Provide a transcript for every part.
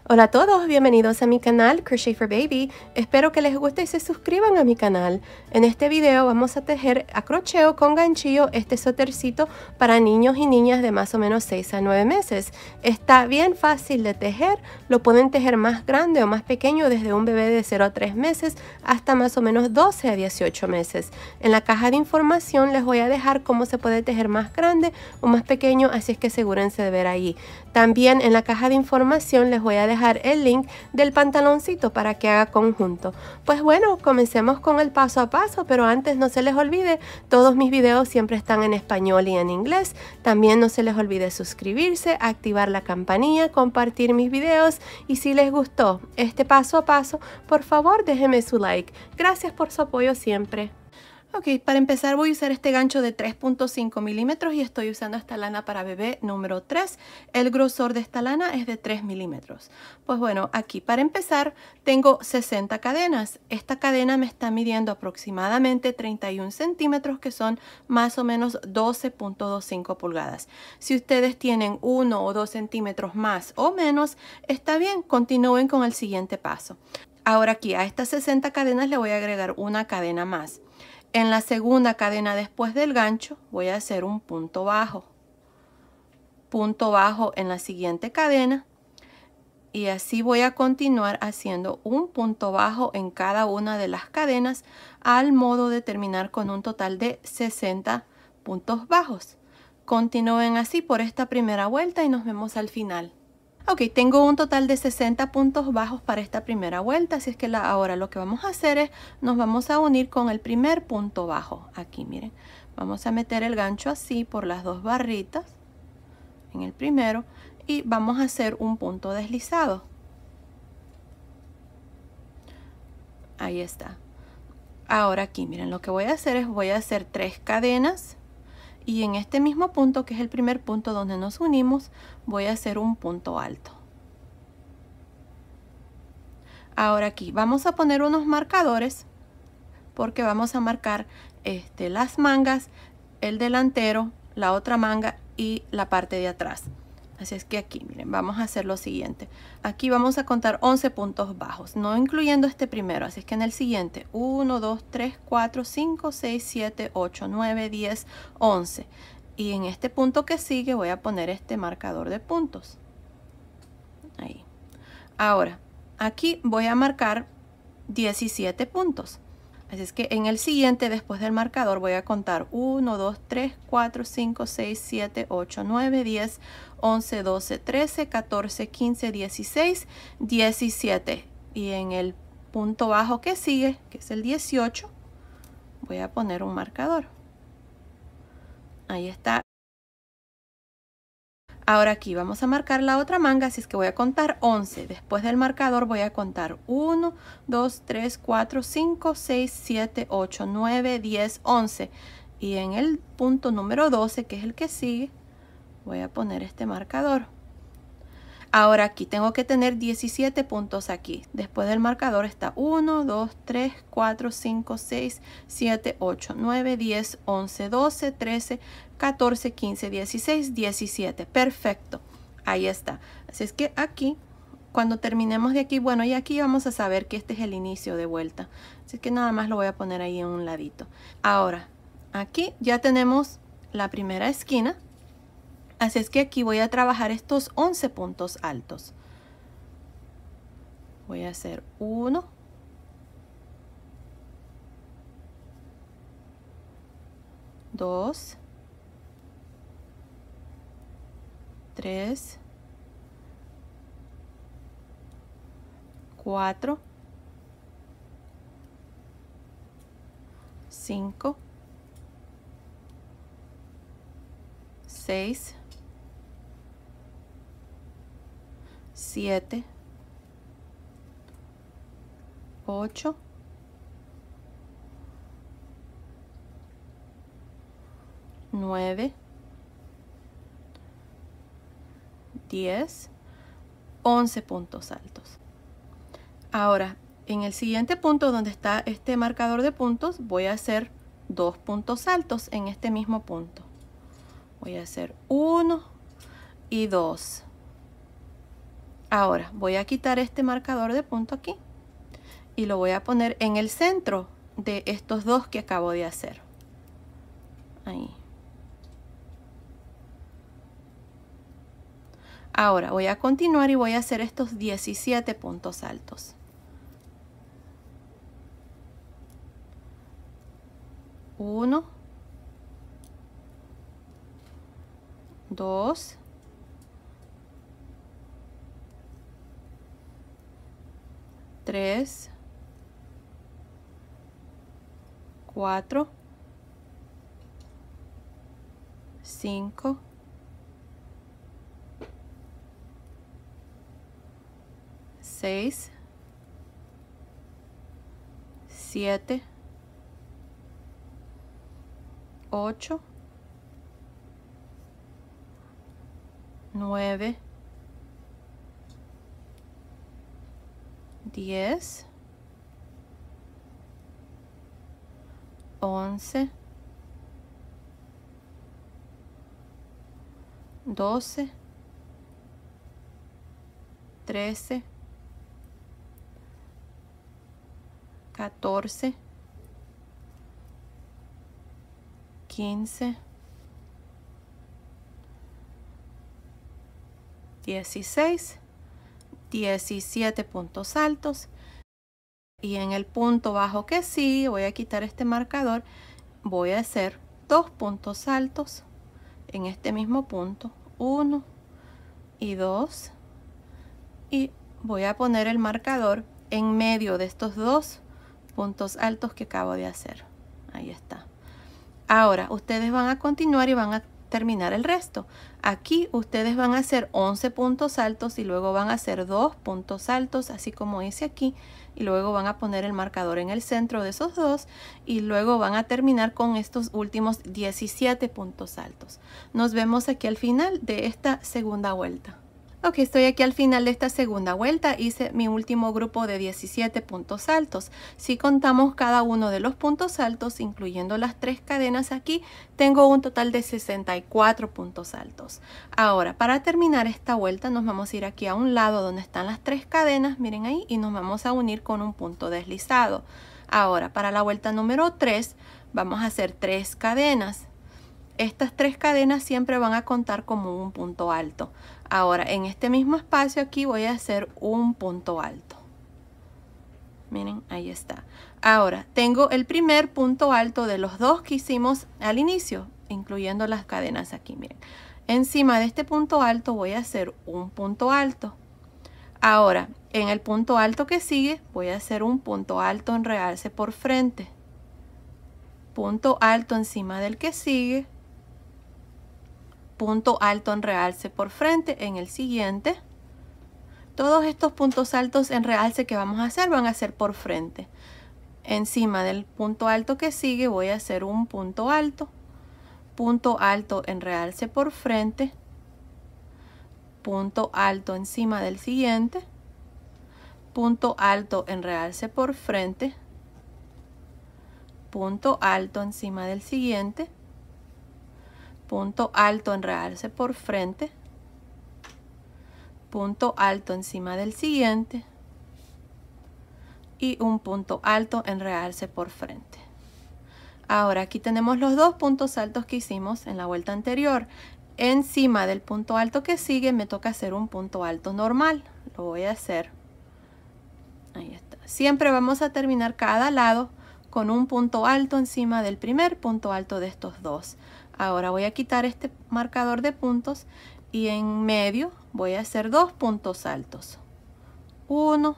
Hola a todos, bienvenidos a mi canal Crochet for Baby. Espero que les guste y se suscriban a mi canal. En este video vamos a tejer a crochet con ganchillo este suétercito para niños y niñas de más o menos 6 a 9 meses. Está bien fácil de tejer, lo pueden tejer más grande o más pequeño desde un bebé de 0 a 3 meses hasta más o menos 12 a 18 meses. En la caja de información les voy a dejar cómo se puede tejer más grande o más pequeño, así es que asegúrense de ver ahí. También en la caja de información les voy a dejar el link del pantaloncito para que haga conjunto. Pues bueno, comencemos con el paso a paso, pero antes no se les olvide, todos mis videos siempre están en español y en inglés. También no se les olvide suscribirse, activar la campanilla, compartir mis videos y si les gustó este paso a paso, por favor déjenme su like. Gracias por su apoyo siempre. Ok, para empezar voy a usar este gancho de 3.5 milímetros y estoy usando esta lana para bebé número 3. El grosor de esta lana es de 3 milímetros. Pues bueno, aquí para empezar tengo 60 cadenas. Esta cadena me está midiendo aproximadamente 31 centímetros, que son más o menos 12.25 pulgadas. Si ustedes tienen 1 o 2 centímetros más o menos, está bien, continúen con el siguiente paso. Ahora aquí a estas 60 cadenas le voy a agregar una cadena más. En la segunda cadena después del gancho voy a hacer un punto bajo en la siguiente cadena y así voy a continuar haciendo un punto bajo en cada una de las cadenas al modo de terminar con un total de 60 puntos bajos. Continúen así por esta primera vuelta y nos vemos al final. Ok, tengo un total de 60 puntos bajos para esta primera vuelta, así es que ahora lo que vamos a hacer es, nos vamos a unir con el primer punto bajo. Aquí miren, vamos a meter el gancho así por las dos barritas, en el primero, y vamos a hacer un punto deslizado. Ahí está. Ahora aquí miren, lo que voy a hacer es, voy a hacer 3 cadenas. Y en este mismo punto, que es el primer punto donde nos unimos, voy a hacer un punto alto. Ahora aquí vamos a poner unos marcadores porque vamos a marcar las mangas, el delantero, la otra manga y la parte de atrás. Así es que aquí, miren, vamos a hacer lo siguiente. Aquí vamos a contar 11 puntos bajos, no incluyendo este primero. Así es que en el siguiente, 1, 2, 3, 4, 5, 6, 7, 8, 9, 10, 11. Y en este punto que sigue voy a poner este marcador de puntos. Ahí. Ahora, aquí voy a marcar 17 puntos. Así es que en el siguiente, después del marcador, voy a contar 1, 2, 3, 4, 5, 6, 7, 8, 9, 10, 11, 12, 13, 14, 15, 16, 17. Y en el punto bajo que sigue, que es el 18, voy a poner un marcador. Ahí está. Ahora aquí vamos a marcar la otra manga, así es que voy a contar 11. Después del marcador voy a contar 1, 2, 3, 4, 5, 6, 7, 8, 9, 10, 11. Y en el punto número 12, que es el que sigue, voy a poner este marcador. Ahora aquí tengo que tener 17 puntos aquí. Después del marcador está 1, 2, 3, 4, 5, 6, 7, 8, 9, 10, 11, 12, 13, 14, 15, 16, 17. Perfecto. Ahí está. Así es que aquí, cuando terminemos de aquí, bueno, y aquí vamos a saber que este es el inicio de vuelta. Así que nada más lo voy a poner ahí en un ladito. Ahora, aquí ya tenemos la primera esquina. Así es que aquí voy a trabajar estos 11 puntos altos. Voy a hacer 1, 2, 3, 4, 5, 6, 7, 8, 9, 10, 11 puntos altos. Ahora, en el siguiente punto donde está este marcador de puntos, voy a hacer 2 puntos altos en este mismo punto. Voy a hacer 1 y 2. Ahora voy a quitar este marcador de punto aquí y lo voy a poner en el centro de estos dos que acabo de hacer. Ahí. Ahora voy a continuar y voy a hacer estos 17 puntos altos. 1, 2, 3, 4, 5, 6, 7, 8, 9, 10, 11, 12, 13, 14, 15, 16, 17 puntos altos. Y en el punto bajo que sigue voy a quitar este marcador, voy a hacer 2 puntos altos en este mismo punto, 1 y 2, y voy a poner el marcador en medio de estos 2 puntos altos que acabo de hacer. Ahí está. Ahora ustedes van a continuar y van a terminar el resto. Aquí ustedes van a hacer 11 puntos altos y luego van a hacer 2 puntos altos, así como hice aquí, y luego van a poner el marcador en el centro de esos dos y luego van a terminar con estos últimos 17 puntos altos. Nos vemos aquí al final de esta segunda vuelta. Ok, estoy aquí al final de esta segunda vuelta, hice mi último grupo de 17 puntos altos. Si contamos cada uno de los puntos altos, incluyendo las 3 cadenas aquí, tengo un total de 64 puntos altos. Ahora, para terminar esta vuelta, nos vamos a ir aquí a un lado donde están las 3 cadenas, miren ahí, y nos vamos a unir con un punto deslizado. Ahora, para la vuelta número 3, vamos a hacer 3 cadenas. Estas 3 cadenas siempre van a contar como un punto alto. Ahora, en este mismo espacio aquí voy a hacer un punto alto. Miren, ahí está. Ahora, tengo el primer punto alto de los 2 que hicimos al inicio, incluyendo las cadenas aquí, miren. Encima de este punto alto voy a hacer un punto alto. Ahora, en el punto alto que sigue, voy a hacer un punto alto en realce por frente. Punto alto encima del que sigue. Punto alto en realce por frente en el siguiente. Todos estos puntos altos en realce que vamos a hacer van a ser por frente. Encima del punto alto que sigue voy a hacer un punto alto en realce por frente, punto alto encima del siguiente, punto alto en realce por frente, punto alto encima del siguiente, punto alto en realce por frente, punto alto encima del siguiente y un punto alto en realce por frente. Ahora aquí tenemos los 2 puntos altos que hicimos en la vuelta anterior. Encima del punto alto que sigue me toca hacer un punto alto normal. Lo voy a hacer. Ahí está. Siempre vamos a terminar cada lado con un punto alto encima del primer punto alto de estos 2. Ahora voy a quitar este marcador de puntos y en medio voy a hacer 2 puntos altos. 1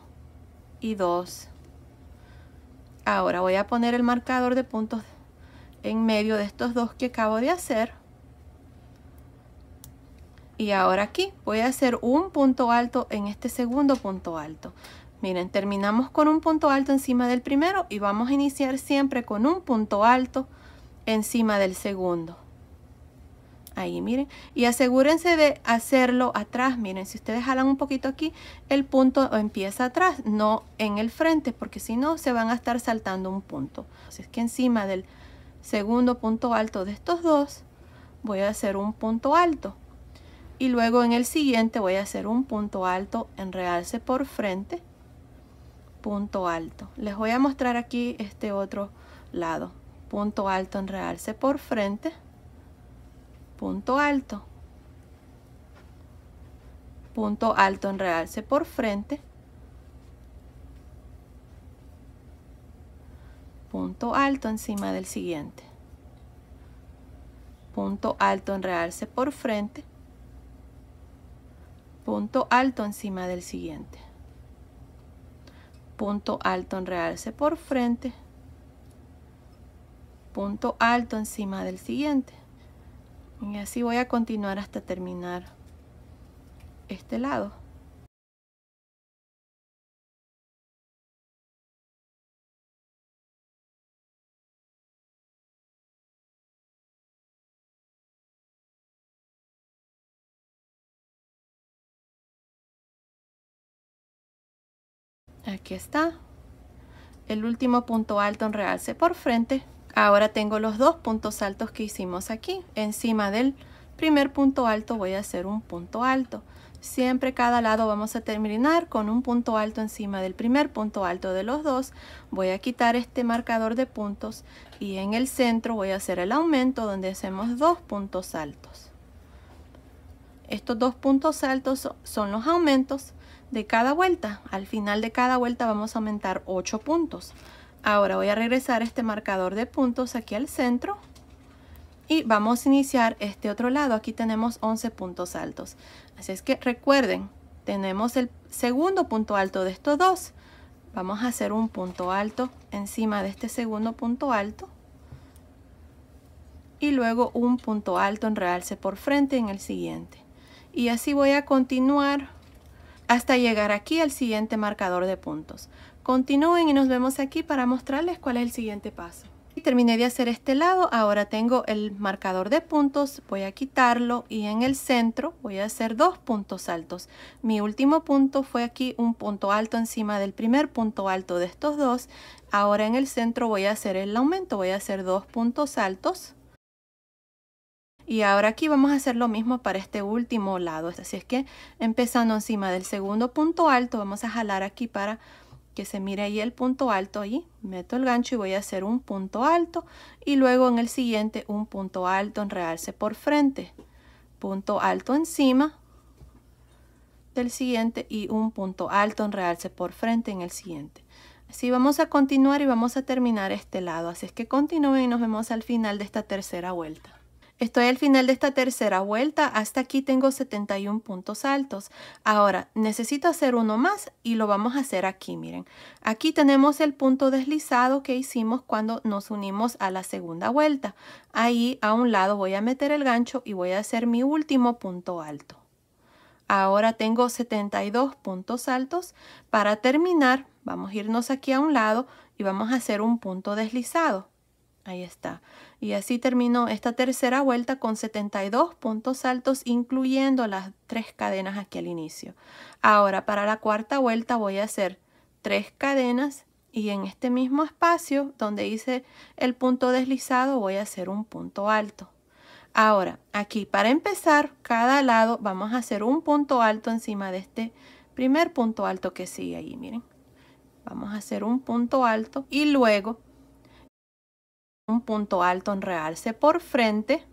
y 2. Ahora voy a poner el marcador de puntos en medio de estos 2 que acabo de hacer. Y ahora aquí voy a hacer un punto alto en este segundo punto alto. Miren, terminamos con un punto alto encima del primero y vamos a iniciar siempre con un punto alto encima del segundo. Ahí, miren. Y asegúrense de hacerlo atrás. Miren, si ustedes jalan un poquito aquí, el punto empieza atrás, no en el frente, porque si no se van a estar saltando un punto. Así es que encima del segundo punto alto de estos 2, voy a hacer un punto alto. y luego en el siguiente voy a hacer un punto alto en realce por frente, punto alto. Les voy a mostrar aquí este otro lado, punto alto en realce por frente, punto alto, punto alto en realce por frente, punto alto encima del siguiente, punto alto en realce por frente, punto alto encima del siguiente, punto alto en realce por frente, punto alto encima del siguiente, y así voy a continuar hasta terminar este lado. Aquí está el último punto alto en realce por frente. Ahora tengo los dos puntos altos que hicimos aquí. Encima del primer punto alto voy a hacer un punto alto. Siempre cada lado vamos a terminar con un punto alto encima del primer punto alto de los dos. Voy a quitar este marcador de puntos y en el centro voy a hacer el aumento donde hacemos dos puntos altos. Estos dos puntos altos son los aumentos de cada vuelta. Al final de cada vuelta vamos a aumentar 8 puntos. Ahora voy a regresar este marcador de puntos aquí al centro y vamos a iniciar este otro lado. Aquí tenemos 11 puntos altos. Así es que recuerden, tenemos el segundo punto alto de estos dos. Vamos a hacer un punto alto encima de este segundo punto alto y luego un punto alto en realce por frente en el siguiente. Y así voy a continuar hasta llegar aquí al siguiente marcador de puntos. Continúen y nos vemos aquí para mostrarles cuál es el siguiente paso. Y terminé de hacer este lado, ahora tengo el marcador de puntos, voy a quitarlo y en el centro voy a hacer dos puntos altos. Mi último punto fue aquí un punto alto encima del primer punto alto de estos dos. Ahora en el centro voy a hacer el aumento, voy a hacer dos puntos altos. Y ahora aquí vamos a hacer lo mismo para este último lado. Así es que empezando encima del segundo punto alto, vamos a jalar aquí para que se mire ahí el punto alto. Ahí meto el gancho y voy a hacer un punto alto. Y luego en el siguiente un punto alto en realce por frente. Punto alto encima del siguiente y un punto alto en realce por frente en el siguiente. Así vamos a continuar y vamos a terminar este lado. Así es que continúen y nos vemos al final de esta tercera vuelta. Estoy al final de esta tercera vuelta, hasta aquí tengo 71 puntos altos. Ahora necesito hacer uno más y lo vamos a hacer aquí, miren. Aquí tenemos el punto deslizado que hicimos cuando nos unimos a la segunda vuelta. Ahí a un lado voy a meter el gancho y voy a hacer mi último punto alto. Ahora tengo 72 puntos altos. Para terminar, vamos a irnos aquí a un lado y vamos a hacer un punto deslizado. Ahí está. Y así terminó esta tercera vuelta con 72 puntos altos, incluyendo las 3 cadenas aquí al inicio. Ahora para la cuarta vuelta voy a hacer 3 cadenas y en este mismo espacio donde hice el punto deslizado voy a hacer un punto alto. Ahora aquí para empezar, cada lado vamos a hacer un punto alto encima de este primer punto alto que sigue ahí, miren. Vamos a hacer un punto alto y luego un punto alto en realce por frente,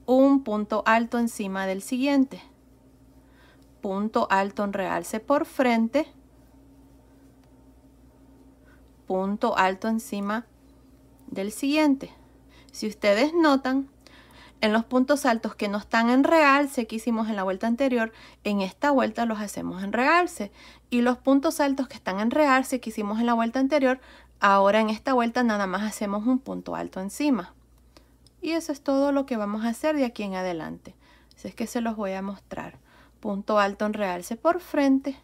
un punto alto encima del siguiente, punto alto en realce por frente, punto alto encima del siguiente. Si ustedes notan, en los puntos altos que no están en realce que hicimos en la vuelta anterior, en esta vuelta los hacemos en realce. Y los puntos altos que están en realce que hicimos en la vuelta anterior, ahora en esta vuelta nada más hacemos un punto alto encima. Y eso es todo lo que vamos a hacer de aquí en adelante. Así es que se los voy a mostrar. Punto alto en realce por frente,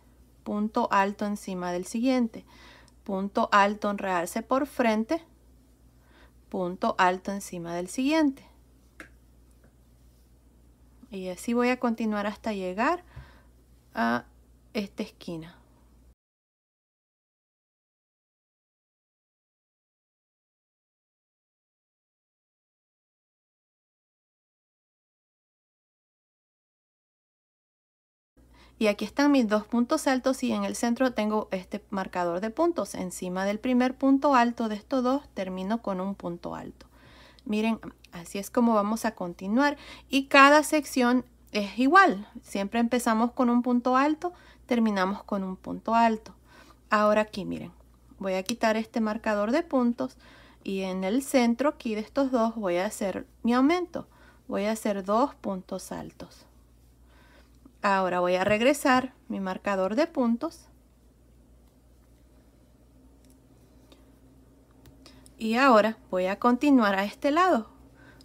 punto alto encima del siguiente, punto alto en realce por frente, punto alto encima del siguiente. Y así voy a continuar hasta llegar a esta esquina. Y aquí están mis dos puntos altos y en el centro tengo este marcador de puntos. Encima del primer punto alto de estos dos termino con un punto alto. Miren, así es como vamos a continuar y cada sección es igual. Siempre empezamos con un punto alto, terminamos con un punto alto. Ahora aquí, miren, voy a quitar este marcador de puntos y en el centro aquí de estos dos voy a hacer mi aumento. Voy a hacer 2 puntos altos. Ahora voy a regresar mi marcador de puntos. Y ahora voy a continuar a este lado.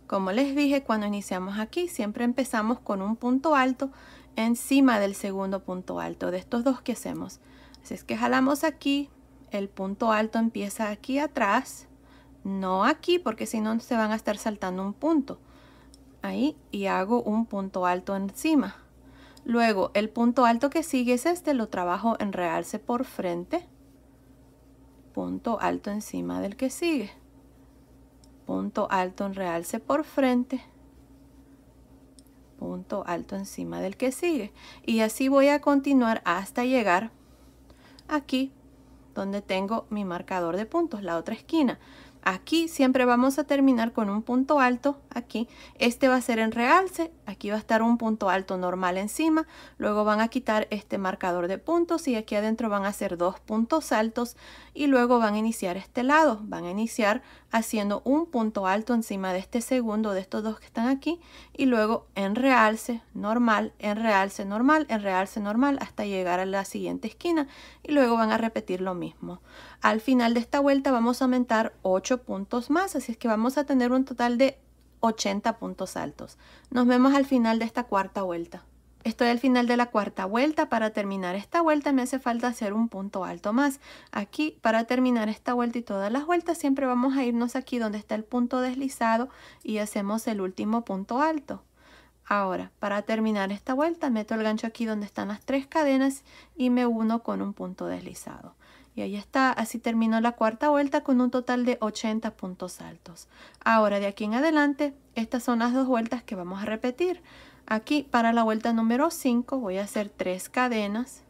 Como les dije cuando iniciamos aquí, siempre empezamos con un punto alto encima del segundo punto alto de estos dos que hacemos. Así es que jalamos aquí, el punto alto empieza aquí atrás, no aquí porque si no se van a estar saltando un punto. Ahí y hago un punto alto encima. Luego el punto alto que sigue es este, lo trabajo en realce por frente. Punto alto encima del que sigue. Punto alto en realce por frente. Punto alto encima del que sigue. Y así voy a continuar hasta llegar aquí donde tengo mi marcador de puntos, la otra esquina. Aquí siempre vamos a terminar con un punto alto aquí. Este va a ser en realce, aquí va a estar un punto alto normal encima. Luego van a quitar este marcador de puntos y aquí adentro van a hacer 2 puntos altos y luego van a iniciar este lado. Van a iniciar haciendo un punto alto encima de este segundo de estos dos que están aquí y luego en realce normal, en realce normal, en realce normal hasta llegar a la siguiente esquina y luego van a repetir lo mismo. Al final de esta vuelta vamos a aumentar 8 puntos más, así es que vamos a tener un total de 80 puntos altos. Nos vemos al final de esta cuarta vuelta. Estoy al final de la cuarta vuelta. Para terminar esta vuelta me hace falta hacer un punto alto más. Aquí para terminar esta vuelta y todas las vueltas siempre vamos a irnos aquí donde está el punto deslizado y hacemos el último punto alto. Ahora para terminar esta vuelta meto el gancho aquí donde están las 3 cadenas y me uno con un punto deslizado. Y ahí está, así termino la cuarta vuelta con un total de 80 puntos altos. Ahora de aquí en adelante, estas son las 2 vueltas que vamos a repetir. Aquí para la vuelta número 5 voy a hacer 3 cadenas.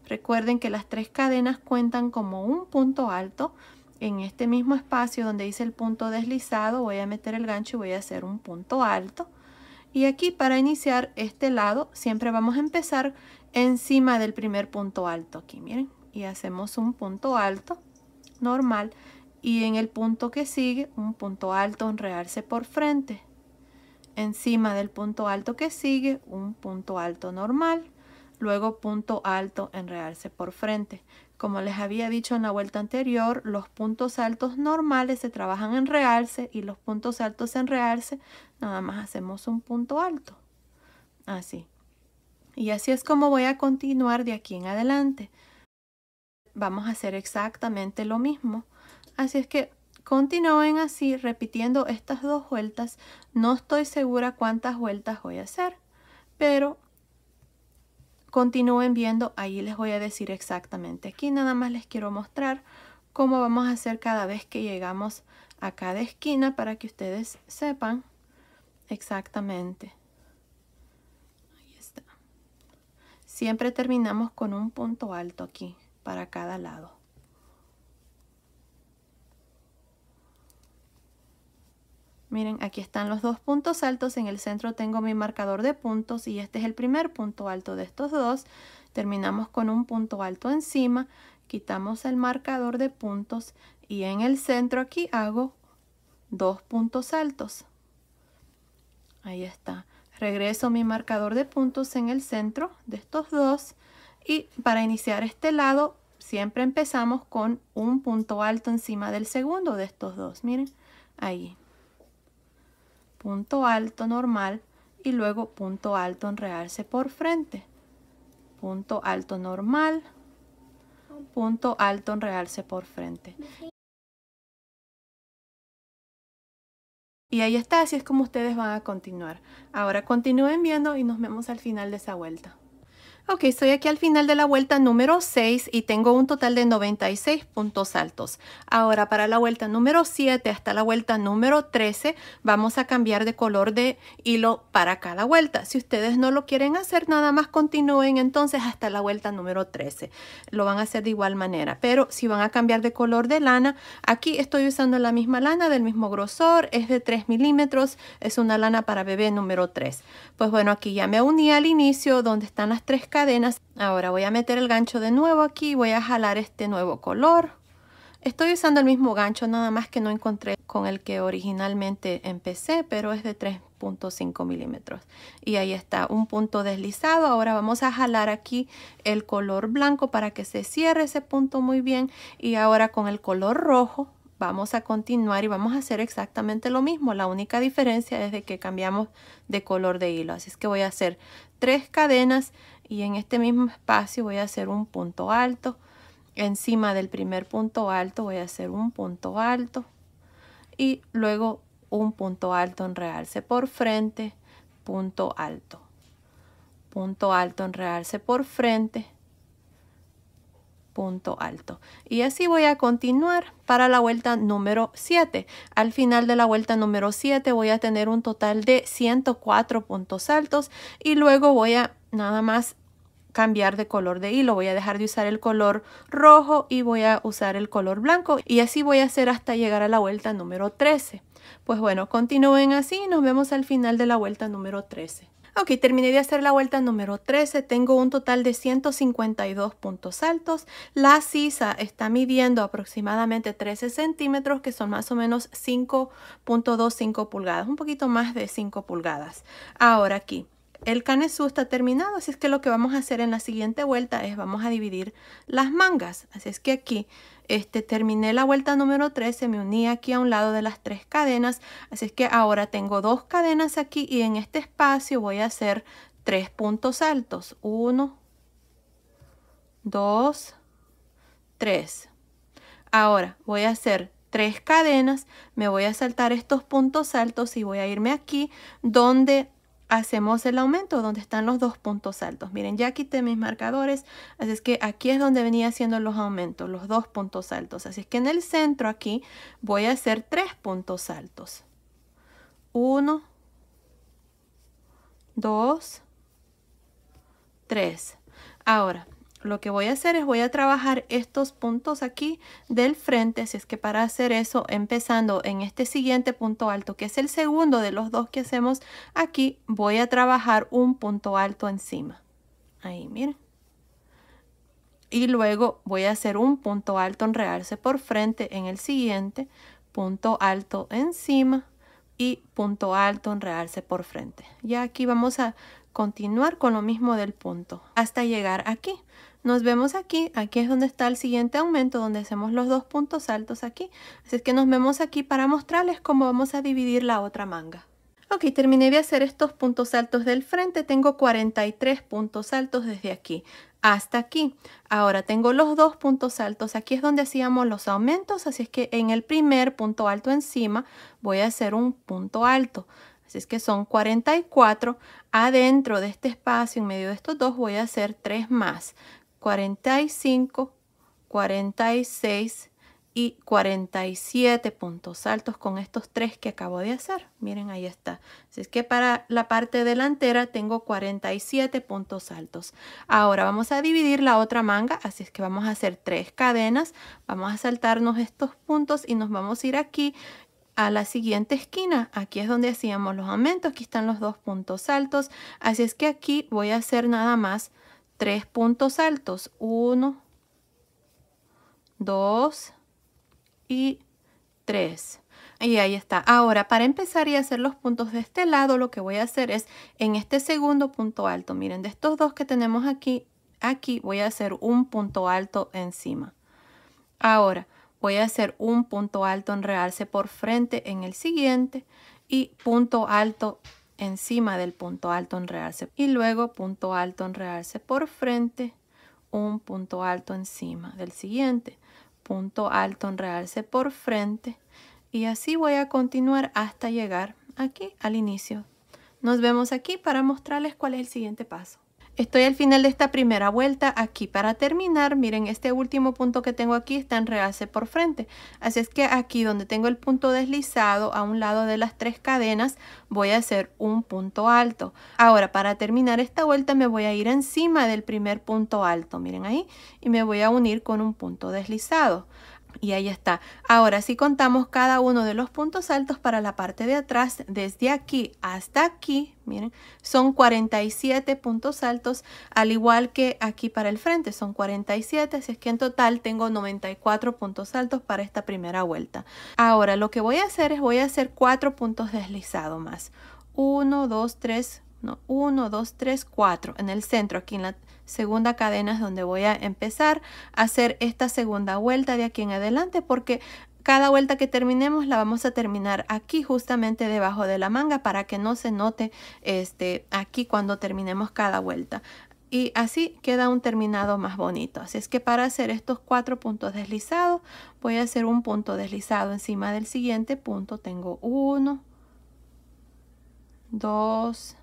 Recuerden que las 3 cadenas cuentan como un punto alto. En este mismo espacio donde hice el punto deslizado voy a meter el gancho y voy a hacer un punto alto. Y aquí para iniciar este lado siempre vamos a empezar encima del primer punto alto. Aquí miren. Y hacemos un punto alto normal y en el punto que sigue un punto alto en realce por frente. Encima del punto alto que sigue un punto alto normal, luego punto alto en realce por frente. Como les había dicho en la vuelta anterior, los puntos altos normales se trabajan en realce y los puntos altos en realce nada más hacemos un punto alto. Así. Y así es como voy a continuar de aquí en adelante. Vamos a hacer exactamente lo mismo. Así es que continúen así repitiendo estas 2 vueltas. No estoy segura cuántas vueltas voy a hacer, pero continúen viendo, ahí les voy a decir exactamente. Aquí nada más les quiero mostrar cómo vamos a hacer cada vez que llegamos a cada esquina para que ustedes sepan exactamente. Ahí está. Siempre terminamos con un punto alto aquí para cada lado. Miren, aquí están los 2 puntos altos. En el centro tengo mi marcador de puntos y este es el primer punto alto de estos dos. Terminamos con un punto alto encima, quitamos el marcador de puntos y en el centro aquí hago 2 puntos altos. Ahí está. Regreso mi marcador de puntos en el centro de estos dos. Y para iniciar este lado, siempre empezamos con un punto alto encima del segundo de estos dos. Miren, ahí. Punto alto normal y luego punto alto en realce por frente. Punto alto normal, punto alto en realce por frente. Y ahí está, así es como ustedes van a continuar. Ahora continúen viendo y nos vemos al final de esa vuelta. Ok, estoy aquí al final de la vuelta número 6 y tengo un total de 96 puntos altos. Ahora para la vuelta número 7 hasta la vuelta número 13 vamos a cambiar de color de hilo para cada vuelta. Si ustedes no lo quieren hacer, nada más continúen entonces hasta la vuelta número 13. Lo van a hacer de igual manera, pero si van a cambiar de color de lana, aquí estoy usando la misma lana del mismo grosor, es de 3 milímetros, es una lana para bebé número 3. Pues bueno, aquí ya me uní al inicio donde están las 3 cadenas. Ahora voy a meter el gancho de nuevo aquí, voy a jalar este nuevo color. Estoy usando el mismo gancho, nada más que no encontré con el que originalmente empecé, pero es de 3.5 milímetros. Y ahí está, un punto deslizado. Ahora vamos a jalar aquí el color blanco para que se cierre ese punto muy bien. Y ahora con el color rojo vamos a continuar y vamos a hacer exactamente lo mismo. La única diferencia es de que cambiamos de color de hilo. Así es que voy a hacer 3 cadenas y en este mismo espacio voy a hacer un punto alto. Encima del primer punto alto voy a hacer un punto alto y luego un punto alto en realce por frente, punto alto en realce por frente, punto alto. Y así voy a continuar para la vuelta número 7. Al final de la vuelta número 7 voy a tener un total de 104 puntos altos y luego voy a nada más cambiar de color de hilo. Voy a dejar de usar el color rojo y voy a usar el color blanco y así voy a hacer hasta llegar a la vuelta número 13. Pues bueno, continúen así y nos vemos al final de la vuelta número 13. Ok, terminé de hacer la vuelta número 13, tengo un total de 152 puntos altos. La sisa está midiendo aproximadamente 13 centímetros, que son más o menos 5.25 pulgadas, un poquito más de 5 pulgadas. Ahora aquí, el canesú está terminado, así es que lo que vamos a hacer en la siguiente vuelta es vamos a dividir las mangas. Así es que aquí terminé la vuelta número 13, me uní aquí a un lado de las 3 cadenas, así es que ahora tengo 2 cadenas aquí y en este espacio voy a hacer 3 puntos altos. 1, 2, 3. Ahora voy a hacer 3 cadenas, me voy a saltar estos puntos altos y voy a irme aquí donde hacemos el aumento, donde están los 2 puntos altos. Miren, ya quité mis marcadores, así es que aquí es donde venía haciendo los aumentos, los 2 puntos altos. Así es que en el centro aquí voy a hacer 3 puntos altos. 1, 2, 3. Ahora, lo que voy a hacer es voy a trabajar estos puntos aquí del frente, así es que para hacer eso, empezando en este siguiente punto alto, que es el segundo de los 2 que hacemos aquí, voy a trabajar un punto alto encima. Ahí, miren. Y luego voy a hacer un punto alto en realce por frente en el siguiente, punto alto encima y punto alto en realce por frente. Ya aquí vamos a continuar con lo mismo del punto hasta llegar aquí. Nos vemos aquí, aquí es donde está el siguiente aumento, donde hacemos los 2 puntos altos aquí. Así es que nos vemos aquí para mostrarles cómo vamos a dividir la otra manga. Ok, terminé de hacer estos puntos altos del frente, tengo 43 puntos altos desde aquí hasta aquí. Ahora tengo los 2 puntos altos, aquí es donde hacíamos los aumentos, así es que en el primer punto alto encima voy a hacer un punto alto. Así es que son 44, adentro de este espacio, en medio de estos 2 voy a hacer 3 más. 45, 46 y 47 puntos altos con estos 3 que acabo de hacer. Miren, ahí está. Así es que para la parte delantera tengo 47 puntos altos. Ahora vamos a dividir la otra manga, así es que vamos a hacer 3 cadenas. Vamos a saltarnos estos puntos y nos vamos a ir aquí a la siguiente esquina. Aquí es donde hacíamos los aumentos. Aquí están los 2 puntos altos. Así es que aquí voy a hacer nada más 3 puntos altos, 1, 2 y 3. Y ahí está. Ahora, para empezar y hacer los puntos de este lado, lo que voy a hacer es en este segundo punto alto, miren, de estos 2 que tenemos aquí, aquí voy a hacer un punto alto encima. Ahora, voy a hacer un punto alto en realce por frente en el siguiente y punto alto encima del punto alto en realce y luego punto alto en realce por frente, un punto alto encima del siguiente, punto alto en realce por frente y así voy a continuar hasta llegar aquí al inicio. Nos vemos aquí para mostrarles cuál es el siguiente paso. Estoy al final de esta primera vuelta. Aquí para terminar, miren, este último punto que tengo aquí está en realce por frente. Así es que aquí donde tengo el punto deslizado a un lado de las 3 cadenas, voy a hacer un punto alto. Ahora para terminar esta vuelta me voy a ir encima del primer punto alto, miren ahí, y me voy a unir con un punto deslizado. Y ahí está. Ahora si contamos cada uno de los puntos altos para la parte de atrás, desde aquí hasta aquí, miren, son 47 puntos altos, al igual que aquí para el frente son 47, así es que en total tengo 94 puntos altos para esta primera vuelta. Ahora lo que voy a hacer es voy a hacer 4 puntos deslizados más. 1, 2, 3, no, 1, 2, 3, 4 en el centro, aquí en la segunda cadena es donde voy a empezar a hacer esta segunda vuelta de aquí en adelante, porque cada vuelta que terminemos la vamos a terminar aquí justamente debajo de la manga para que no se note aquí cuando terminemos cada vuelta. Y así queda un terminado más bonito. Así es que para hacer estos 4 puntos deslizados voy a hacer un punto deslizado encima del siguiente punto. Tengo 1, 2,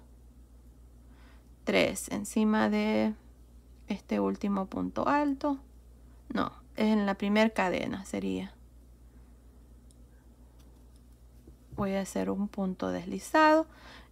3 encima de este último punto alto. No, en la primera cadena sería. Voy a hacer un punto deslizado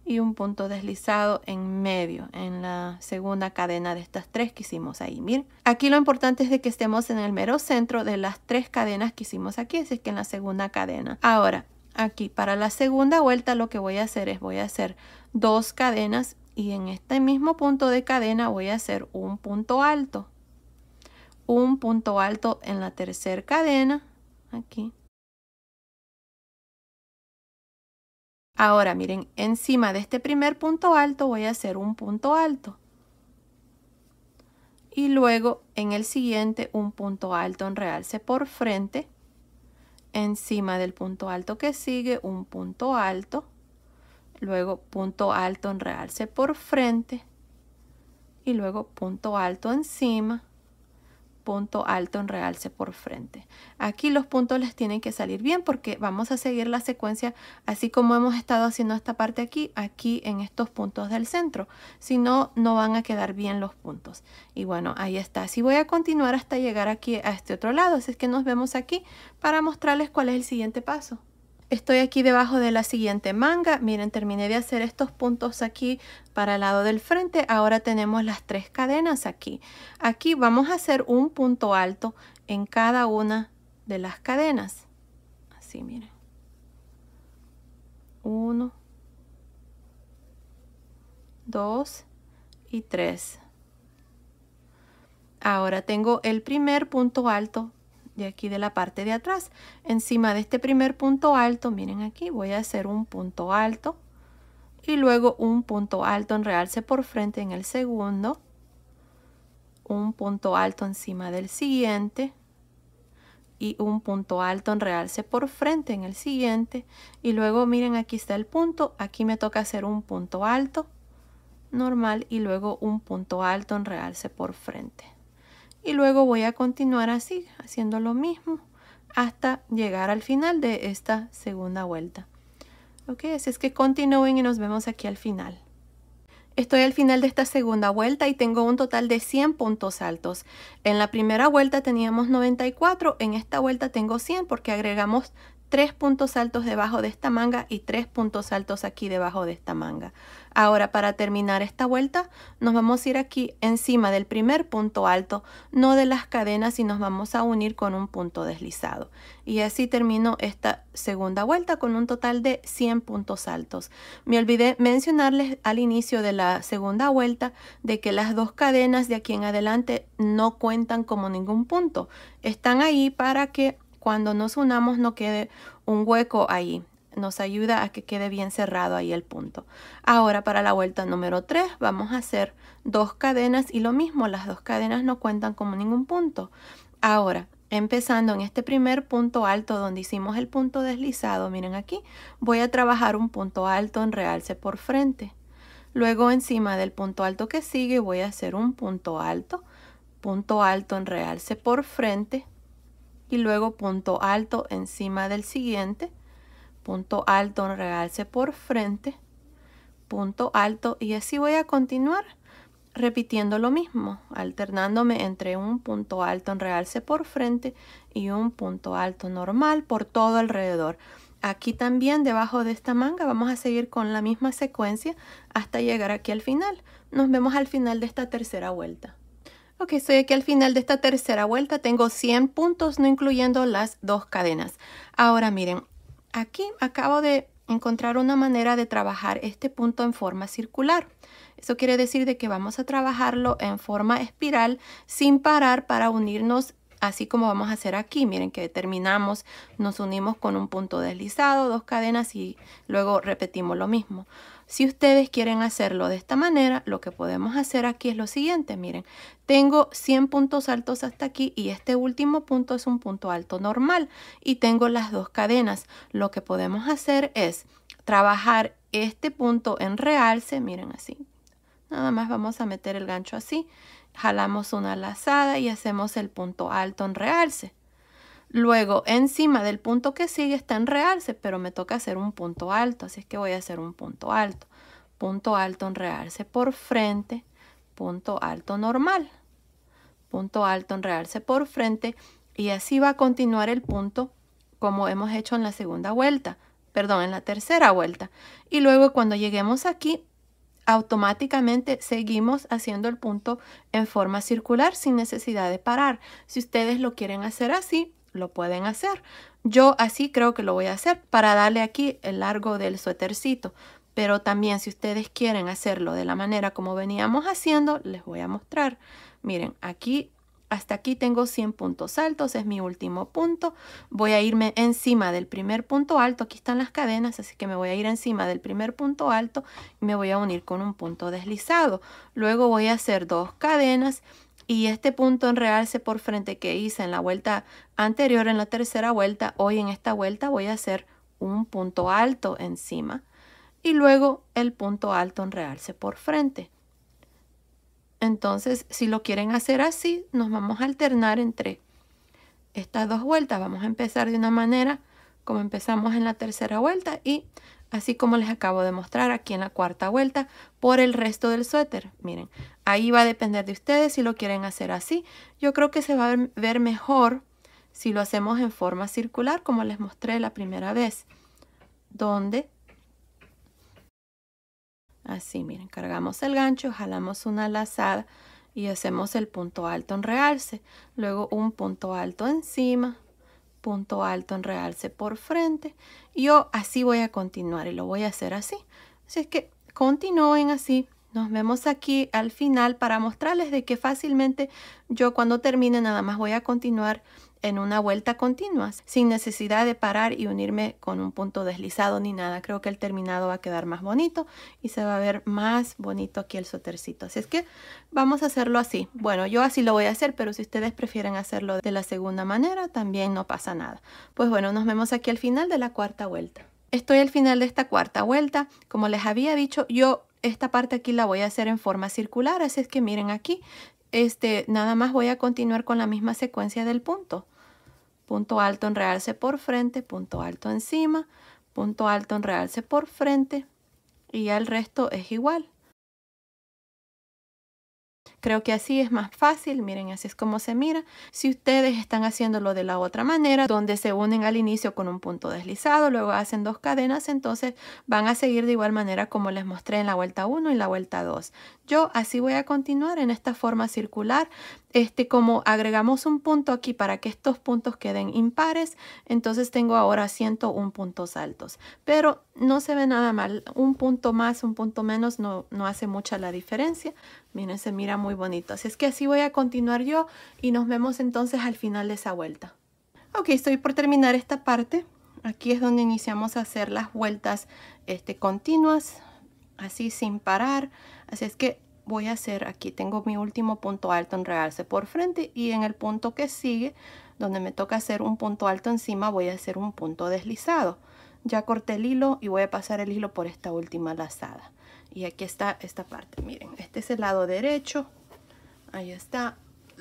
y un punto deslizado en medio, en la segunda cadena de estas 3 que hicimos ahí. Miren, aquí lo importante es de que estemos en el mero centro de las 3 cadenas que hicimos aquí, así es que en la segunda cadena. Ahora, aquí para la segunda vuelta lo que voy a hacer es voy a hacer 2 cadenas y en este mismo punto de cadena voy a hacer un punto alto. Un punto alto en la tercera cadena, aquí. Ahora miren, encima de este primer punto alto voy a hacer un punto alto. Y luego en el siguiente un punto alto en realce por frente. Encima del punto alto que sigue un punto alto. Luego punto alto en realce por frente. Y luego punto alto encima. Punto alto en realce por frente. Aquí los puntos les tienen que salir bien porque vamos a seguir la secuencia así como hemos estado haciendo esta parte aquí en estos puntos del centro. Si no, no van a quedar bien los puntos. Y bueno, ahí está. Así voy a continuar hasta llegar aquí a este otro lado. Así es que nos vemos aquí para mostrarles cuál es el siguiente paso. Estoy aquí debajo de la siguiente manga. Miren, terminé de hacer estos puntos aquí para el lado del frente. Ahora tenemos las 3 cadenas aquí. Aquí vamos a hacer un punto alto en cada una de las cadenas. Así, miren. 1, 2 y 3. Ahora tengo el primer punto alto de aquí de la parte de atrás. Encima de este primer punto alto, miren aquí, voy a hacer un punto alto y luego un punto alto en realce por frente en el segundo, un punto alto encima del siguiente y un punto alto en realce por frente en el siguiente. Y luego miren, aquí está el punto, aquí me toca hacer un punto alto normal y luego un punto alto en realce por frente. Y luego voy a continuar así, haciendo lo mismo hasta llegar al final de esta segunda vuelta. Ok, así es que continúen y nos vemos aquí al final. Estoy al final de esta segunda vuelta y tengo un total de 100 puntos altos. En la primera vuelta teníamos 94, en esta vuelta tengo 100 porque agregamos 3 puntos altos debajo de esta manga y 3 puntos altos aquí debajo de esta manga. Ahora para terminar esta vuelta nos vamos a ir aquí encima del primer punto alto, no de las cadenas, y nos vamos a unir con un punto deslizado. Y así termino esta segunda vuelta con un total de 100 puntos altos. Me olvidé mencionarles al inicio de la segunda vuelta de que las 2 cadenas de aquí en adelante no cuentan como ningún punto. Están ahí para que cuando nos unamos no quede un hueco ahí. Nos ayuda a que quede bien cerrado ahí el punto. Ahora para la vuelta número 3 vamos a hacer 2 cadenas y lo mismo, las 2 cadenas no cuentan como ningún punto. Ahora, empezando en este primer punto alto donde hicimos el punto deslizado, miren aquí, voy a trabajar un punto alto en realce por frente. Luego encima del punto alto que sigue voy a hacer un punto alto en realce por frente. Y luego punto alto encima del siguiente, punto alto en realce por frente, punto alto, y así voy a continuar repitiendo lo mismo, alternándome entre un punto alto en realce por frente y un punto alto normal por todo alrededor. Aquí también debajo de esta manga vamos a seguir con la misma secuencia hasta llegar aquí al final. Nos vemos al final de esta tercera vuelta. Ok, estoy aquí al final de esta tercera vuelta. Tengo 100 puntos, no incluyendo las 2 cadenas. Ahora miren, aquí acabo de encontrar una manera de trabajar este punto en forma circular. Eso quiere decir de que vamos a trabajarlo en forma espiral sin parar para unirnos, así como vamos a hacer aquí. Miren que terminamos, nos unimos con un punto deslizado, 2 cadenas y luego repetimos lo mismo. Si ustedes quieren hacerlo de esta manera, lo que podemos hacer aquí es lo siguiente. Miren, tengo 100 puntos altos hasta aquí y este último punto es un punto alto normal y tengo las 2 cadenas. Lo que podemos hacer es trabajar este punto en realce, miren así. Nada más vamos a meter el gancho así, jalamos una lazada y hacemos el punto alto en realce. Luego, encima del punto que sigue está en realce, pero me toca hacer un punto alto, así es que voy a hacer un punto alto. Punto alto en realce por frente, punto alto normal. Punto alto en realce por frente y así va a continuar el punto como hemos hecho en la segunda vuelta, perdón, en la tercera vuelta. Y luego cuando lleguemos aquí, automáticamente seguimos haciendo el punto en forma circular sin necesidad de parar. Si ustedes lo quieren hacer así, lo pueden hacer. Yo así creo que lo voy a hacer para darle aquí el largo del suétercito. Pero también si ustedes quieren hacerlo de la manera como veníamos haciendo, les voy a mostrar. Miren, aquí hasta aquí tengo 100 puntos altos, es mi último punto. Voy a irme encima del primer punto alto, aquí están las cadenas, así que me voy a ir encima del primer punto alto y me voy a unir con un punto deslizado. Luego voy a hacer 2 cadenas y este punto en realce por frente que hice en la vuelta anterior, en la tercera vuelta, hoy en esta vuelta voy a hacer un punto alto encima y luego el punto alto en realce por frente. Entonces, si lo quieren hacer así, nos vamos a alternar entre estas 2 vueltas. Vamos a empezar de una manera como empezamos en la tercera vuelta y así como les acabo de mostrar aquí en la cuarta vuelta por el resto del suéter. Miren, ahí va a depender de ustedes si lo quieren hacer así. Yo creo que se va a ver mejor si lo hacemos en forma circular como les mostré la primera vez. Donde así, miren, cargamos el gancho, jalamos una lazada y hacemos el punto alto en realce. Luego un punto alto encima, punto alto en realce por frente. Yo así voy a continuar y lo voy a hacer así. Así es que continúen así. Nos vemos aquí al final para mostrarles de que fácilmente yo cuando termine nada más voy a continuar en una vuelta continua, sin necesidad de parar y unirme con un punto deslizado ni nada. Creo que el terminado va a quedar más bonito y se va a ver más bonito aquí el suétercito. Así es que vamos a hacerlo así. Bueno, yo así lo voy a hacer, pero si ustedes prefieren hacerlo de la segunda manera, también no pasa nada. Pues bueno, nos vemos aquí al final de la cuarta vuelta. Estoy al final de esta cuarta vuelta. Como les había dicho, yo esta parte aquí la voy a hacer en forma circular, así es que miren aquí, nada más voy a continuar con la misma secuencia del punto. Punto alto en realce por frente, punto alto encima, punto alto en realce por frente y ya el resto es igual. Creo que así es más fácil, miren, así es como se mira. Si ustedes están haciéndolo de la otra manera, donde se unen al inicio con un punto deslizado, luego hacen 2 cadenas, entonces van a seguir de igual manera como les mostré en la vuelta 1 y la vuelta 2. Yo así voy a continuar en esta forma circular. Como agregamos un punto aquí para que estos puntos queden impares, entonces tengo ahora 101 puntos altos. Pero no se ve nada mal, un punto más, un punto menos no hace mucha la diferencia. Miren, se mira muy bonito. Así es que así voy a continuar yo y nos vemos entonces al final de esa vuelta. Ok, estoy por terminar esta parte. Aquí es donde iniciamos a hacer las vueltas continuas, así sin parar. Así es que voy a hacer, aquí tengo mi último punto alto en realce por frente y en el punto que sigue, donde me toca hacer un punto alto encima, voy a hacer un punto deslizado. Ya corté el hilo y voy a pasar el hilo por esta última lazada. Y aquí está esta parte, miren, este es el lado derecho, ahí está.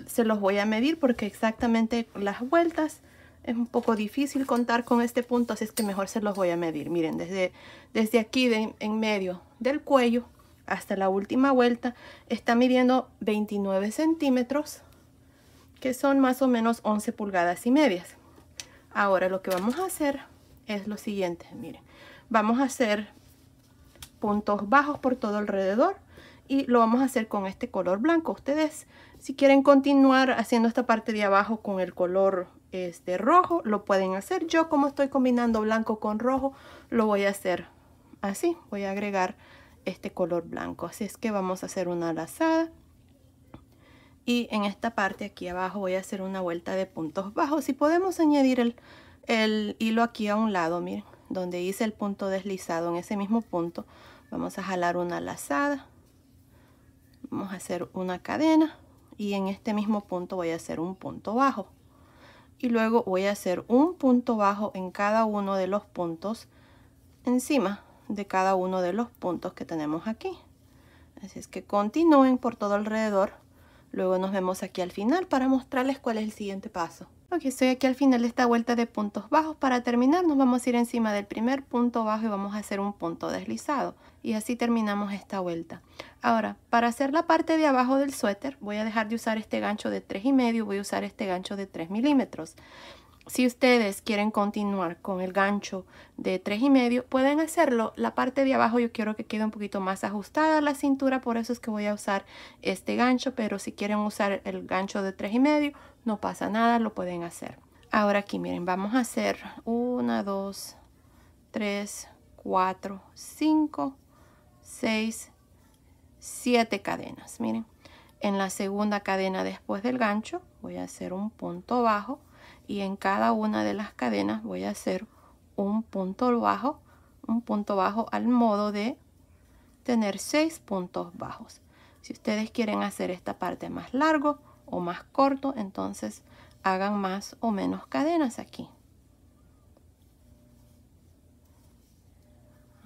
Se los voy a medir porque exactamente las vueltas es un poco difícil contar con este punto, así es que mejor se los voy a medir. Miren, desde aquí en medio del cuello hasta la última vuelta está midiendo 29 centímetros, que son más o menos 11 pulgadas y medias. Ahora lo que vamos a hacer es lo siguiente, miren, vamos a hacer puntos bajos por todo alrededor y lo vamos a hacer con este color blanco. Ustedes, si quieren continuar haciendo esta parte de abajo con el color rojo, lo pueden hacer. Yo, como estoy combinando blanco con rojo, lo voy a hacer así. Voy a agregar este color blanco, así es que vamos a hacer una lazada y en esta parte aquí abajo voy a hacer una vuelta de puntos bajos y podemos añadir el hilo aquí a un lado. Miren, donde hice el punto deslizado, en ese mismo punto vamos a jalar una lazada, vamos a hacer una cadena y en este mismo punto voy a hacer un punto bajo y luego voy a hacer un punto bajo en cada uno de los puntos, encima de cada uno de los puntos que tenemos aquí. Así es que continúen por todo alrededor. Luego nos vemos aquí al final para mostrarles cuál es el siguiente paso. Ok, estoy aquí al final de esta vuelta de puntos bajos. Para terminar nos vamos a ir encima del primer punto bajo y vamos a hacer un punto deslizado. Y así terminamos esta vuelta. Ahora, para hacer la parte de abajo del suéter, voy a dejar de usar este gancho de 3,5, voy a usar este gancho de 3 milímetros. Si ustedes quieren continuar con el gancho de 3,5, pueden hacerlo. La parte de abajo yo quiero que quede un poquito más ajustada a la cintura, por eso es que voy a usar este gancho, pero si quieren usar el gancho de 3,5, no pasa nada, lo pueden hacer. Ahora aquí miren, vamos a hacer 1, 2, 3, 4, 5, 6, 7 cadenas. Miren, en la segunda cadena después del gancho voy a hacer un punto bajo y en cada una de las cadenas voy a hacer un punto bajo al modo de tener 6 puntos bajos. Si ustedes quieren hacer esta parte más largo o más corto, entonces hagan más o menos cadenas aquí.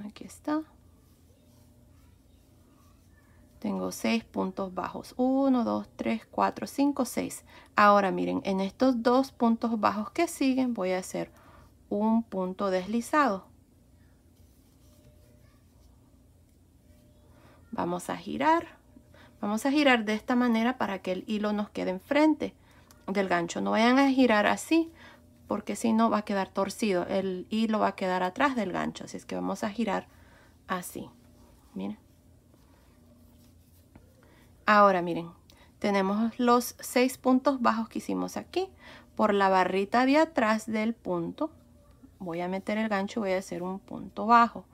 Aquí está. Tengo 6 puntos bajos. 1, 2, 3, 4, 5, 6. Ahora miren, en estos 2 puntos bajos que siguen voy a hacer un punto deslizado. Vamos a girar de esta manera para que el hilo nos quede enfrente del gancho. No vayan a girar así porque si no va a quedar torcido. El hilo va a quedar atrás del gancho. Así es que vamos a girar así. Miren. Ahora miren, tenemos los 6 puntos bajos que hicimos aquí. Por la barrita de atrás del punto voy a meter el gancho, voy a hacer un punto bajo.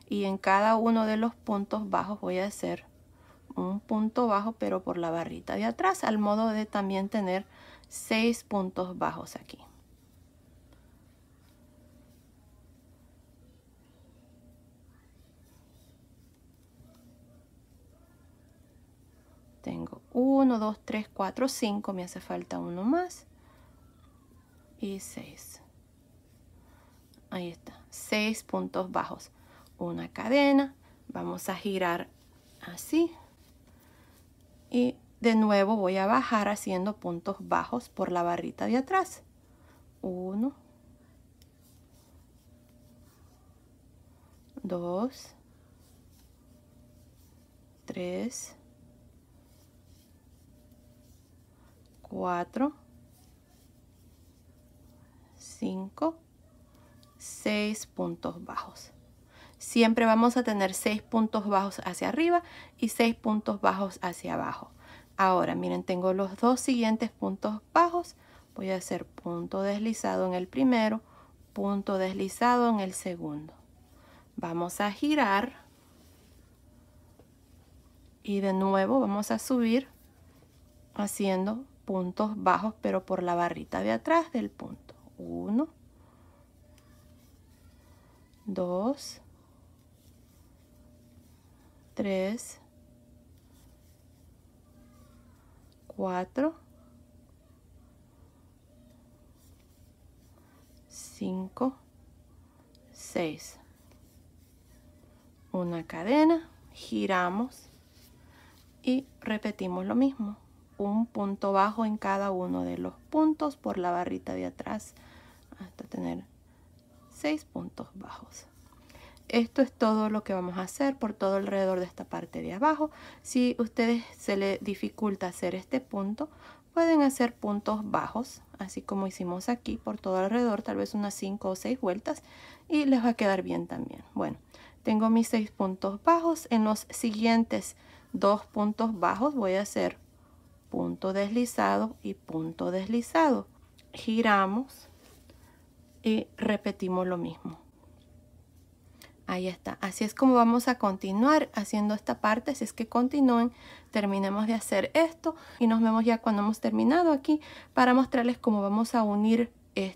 Y en cada uno de los puntos bajos voy a hacer un punto bajo, pero por la barrita de atrás, al modo de también tener 6 puntos bajos aquí. Tengo 1, 2, 3, 4, 5, me hace falta uno más. Y 6. Ahí está, 6 puntos bajos. Una cadena, vamos a girar así. Y de nuevo voy a bajar haciendo puntos bajos por la barrita de atrás. 1, 2, 3, 4, 5, 6 puntos bajos. Siempre vamos a tener 6 puntos bajos hacia arriba y 6 puntos bajos hacia abajo. Ahora miren, tengo los dos siguientes puntos bajos. Voy a hacer punto deslizado en el primero, punto deslizado en el segundo. Vamos a girar y de nuevo vamos a subir haciendo puntos bajos, pero por la barrita de atrás del punto. 1, 2, 3, 4, 5, 6. Una cadena, giramos y repetimos lo mismo. Un punto bajo en cada uno de los puntos por la barrita de atrás hasta tener 6 puntos bajos. esto es todo lo que vamos a hacer por todo alrededor de esta parte de abajo. Si a ustedes se les dificulta hacer este punto, pueden hacer puntos bajos, así como hicimos aquí por todo alrededor, tal vez unas 5 o 6 vueltas, y les va a quedar bien también. Bueno, tengo mis 6 puntos bajos. En los siguientes 2 puntos bajos voy a hacer punto deslizado y punto deslizado. Giramos y repetimos lo mismo. Ahí está. Así es como vamos a continuar haciendo esta parte. Así es que continúen, terminemos de hacer esto y nos vemos ya cuando hemos terminado aquí para mostrarles cómo vamos a unir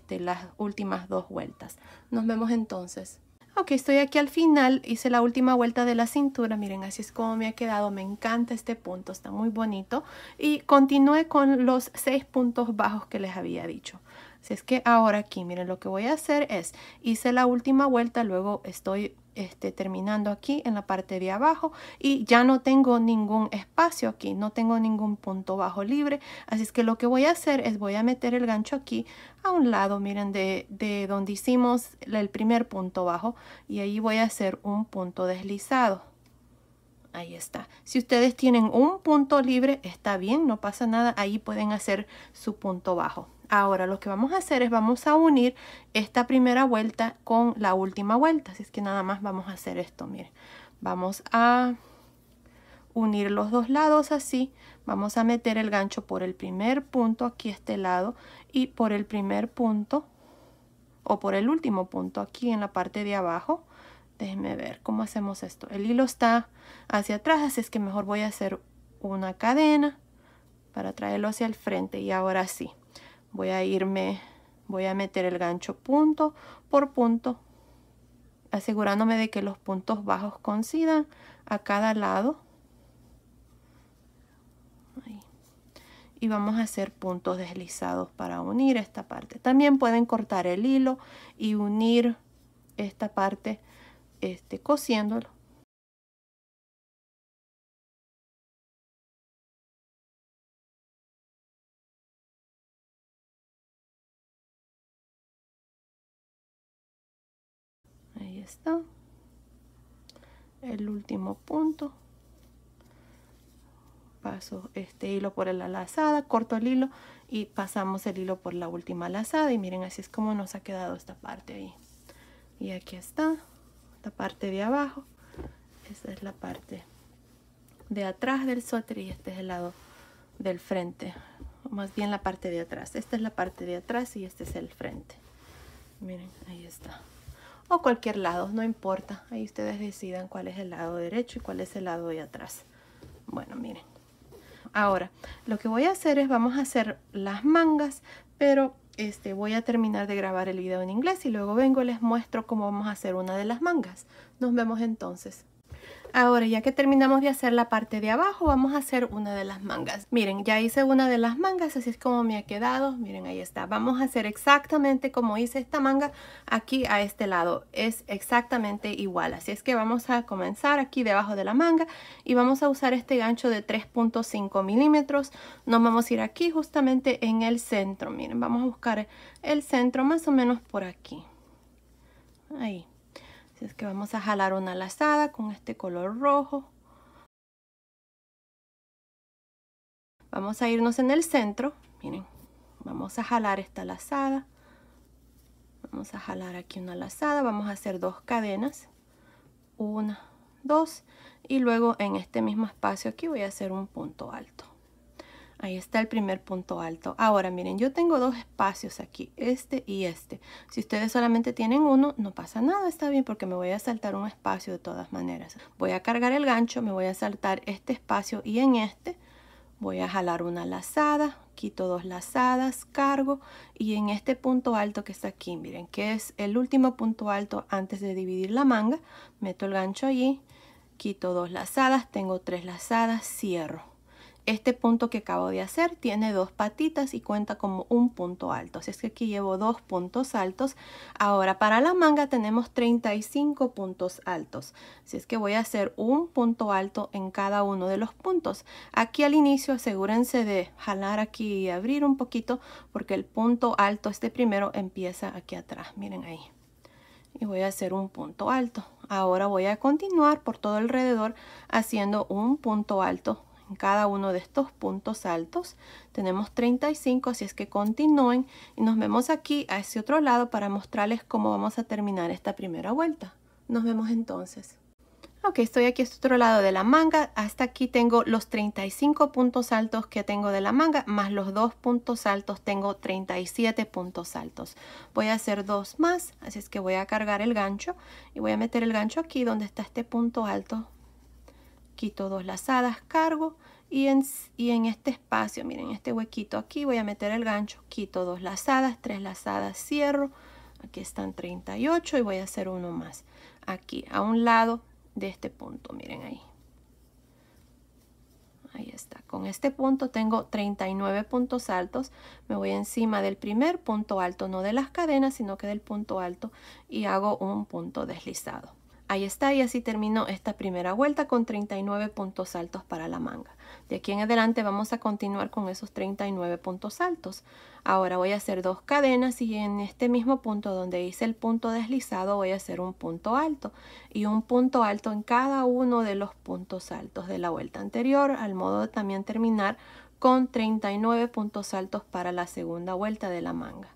las últimas 2 vueltas. Nos vemos entonces. Ok, estoy aquí al final, hice la última vuelta de la cintura, miren, así es como me ha quedado, me encanta este punto, está muy bonito. Y continué con los 6 puntos bajos que les había dicho. Así es que ahora aquí, miren, lo que voy a hacer es, hice la última vuelta, luego estoy terminando aquí en la parte de abajo y ya no tengo ningún espacio aquí, no tengo ningún punto bajo libre. Así es que lo que voy a hacer es voy a meter el gancho aquí a un lado, miren, de donde hicimos el primer punto bajo, y ahí voy a hacer un punto deslizado. Ahí está. Si ustedes tienen un punto libre, está bien, no pasa nada. Ahí pueden hacer su punto bajo. Ahora lo que vamos a hacer es vamos a unir esta primera vuelta con la última vuelta. Así es que nada más vamos a hacer esto, miren. Vamos a unir los dos lados así. Vamos a meter el gancho por el primer punto aquí a este lado y por el primer punto o por el último punto aquí en la parte de abajo. Déjenme ver cómo hacemos esto. El hilo está hacia atrás, así es que mejor voy a hacer una cadena para traerlo hacia el frente. Y ahora sí, voy a meter el gancho punto por punto, asegurándome de que los puntos bajos coincidan a cada lado. Ahí. Y vamos a hacer puntos deslizados para unir esta parte. También pueden cortar el hilo y unir esta parte cosiéndolo. Ahí está. El último punto. Paso este hilo por la lazada, corto el hilo y pasamos el hilo por la última lazada. Y miren, así es como nos ha quedado esta parte ahí. Y aquí está, esta parte de abajo. Esta es la parte de atrás del suéter y este es el lado del frente, más bien la parte de atrás. Esta es la parte de atrás y este es el frente. Miren, ahí está. O cualquier lado, no importa. Ahí ustedes decidan cuál es el lado derecho y cuál es el lado de atrás. Bueno, miren. Ahora, lo que voy a hacer es vamos a hacer las mangas, pero voy a terminar de grabar el video en inglés y luego vengo y les muestro cómo vamos a hacer una de las mangas. Nos vemos entonces. Ahora, ya que terminamos de hacer la parte de abajo, vamos a hacer una de las mangas. Miren, ya hice una de las mangas, así es como me ha quedado. Miren, ahí está. Vamos a hacer exactamente como hice esta manga aquí a este lado. Es exactamente igual. Así es que vamos a comenzar aquí debajo de la manga y vamos a usar este gancho de 3.5 milímetros. Nos vamos a ir aquí justamente en el centro. Miren, vamos a buscar el centro más o menos por aquí. Ahí. Así es que vamos a jalar una lazada con este color rojo. Vamos a irnos en el centro. Miren, vamos a jalar esta lazada. Vamos a jalar aquí una lazada. Vamos a hacer 2 cadenas. 1, 2. Y luego en este mismo espacio aquí voy a hacer un punto alto. Ahí está el primer punto alto. Ahora miren, yo tengo 2 espacios aquí, este y este. Si ustedes solamente tienen uno, no pasa nada, está bien, porque me voy a saltar un espacio de todas maneras. Voy a cargar el gancho, me voy a saltar este espacio y en este voy a jalar una lazada, quito 2 lazadas, cargo y en este punto alto que está aquí, miren, que es el último punto alto antes de dividir la manga, meto el gancho allí, quito 2 lazadas, tengo 3 lazadas, cierro. Este punto que acabo de hacer tiene 2 patitas y cuenta como un punto alto. Así es que aquí llevo 2 puntos altos. Ahora para la manga tenemos 35 puntos altos. Así es que voy a hacer un punto alto en cada uno de los puntos. Aquí al inicio asegúrense de jalar aquí y abrir un poquito porque el punto alto, este primero, empieza aquí atrás. Miren ahí. Y voy a hacer un punto alto. Ahora voy a continuar por todo alrededor haciendo un punto alto en cada uno de estos puntos altos. Tenemos 35, así es que continúen y nos vemos aquí a ese otro lado para mostrarles cómo vamos a terminar esta primera vuelta. Nos vemos entonces. Ok, estoy aquí a este otro lado de la manga. Hasta aquí tengo los 35 puntos altos que tengo de la manga, más los 2 puntos altos, tengo 37 puntos altos. Voy a hacer 2 más, así es que voy a cargar el gancho y voy a meter el gancho aquí donde está este punto alto. Quito 2 lazadas, cargo y en este espacio, miren, este huequito aquí voy a meter el gancho, quito 2 lazadas, 3 lazadas, cierro. Aquí están 38 y voy a hacer uno más aquí a un lado de este punto, miren ahí. Ahí está. Con este punto tengo 39 puntos altos. Me voy encima del primer punto alto, no de las cadenas, sino que del punto alto, y hago un punto deslizado. Ahí está, y así termino esta primera vuelta con 39 puntos altos para la manga. De aquí en adelante vamos a continuar con esos 39 puntos altos. Ahora voy a hacer 2 cadenas y en este mismo punto donde hice el punto deslizado voy a hacer un punto alto y un punto alto en cada uno de los puntos altos de la vuelta anterior, al modo de también terminar con 39 puntos altos para la segunda vuelta de la manga.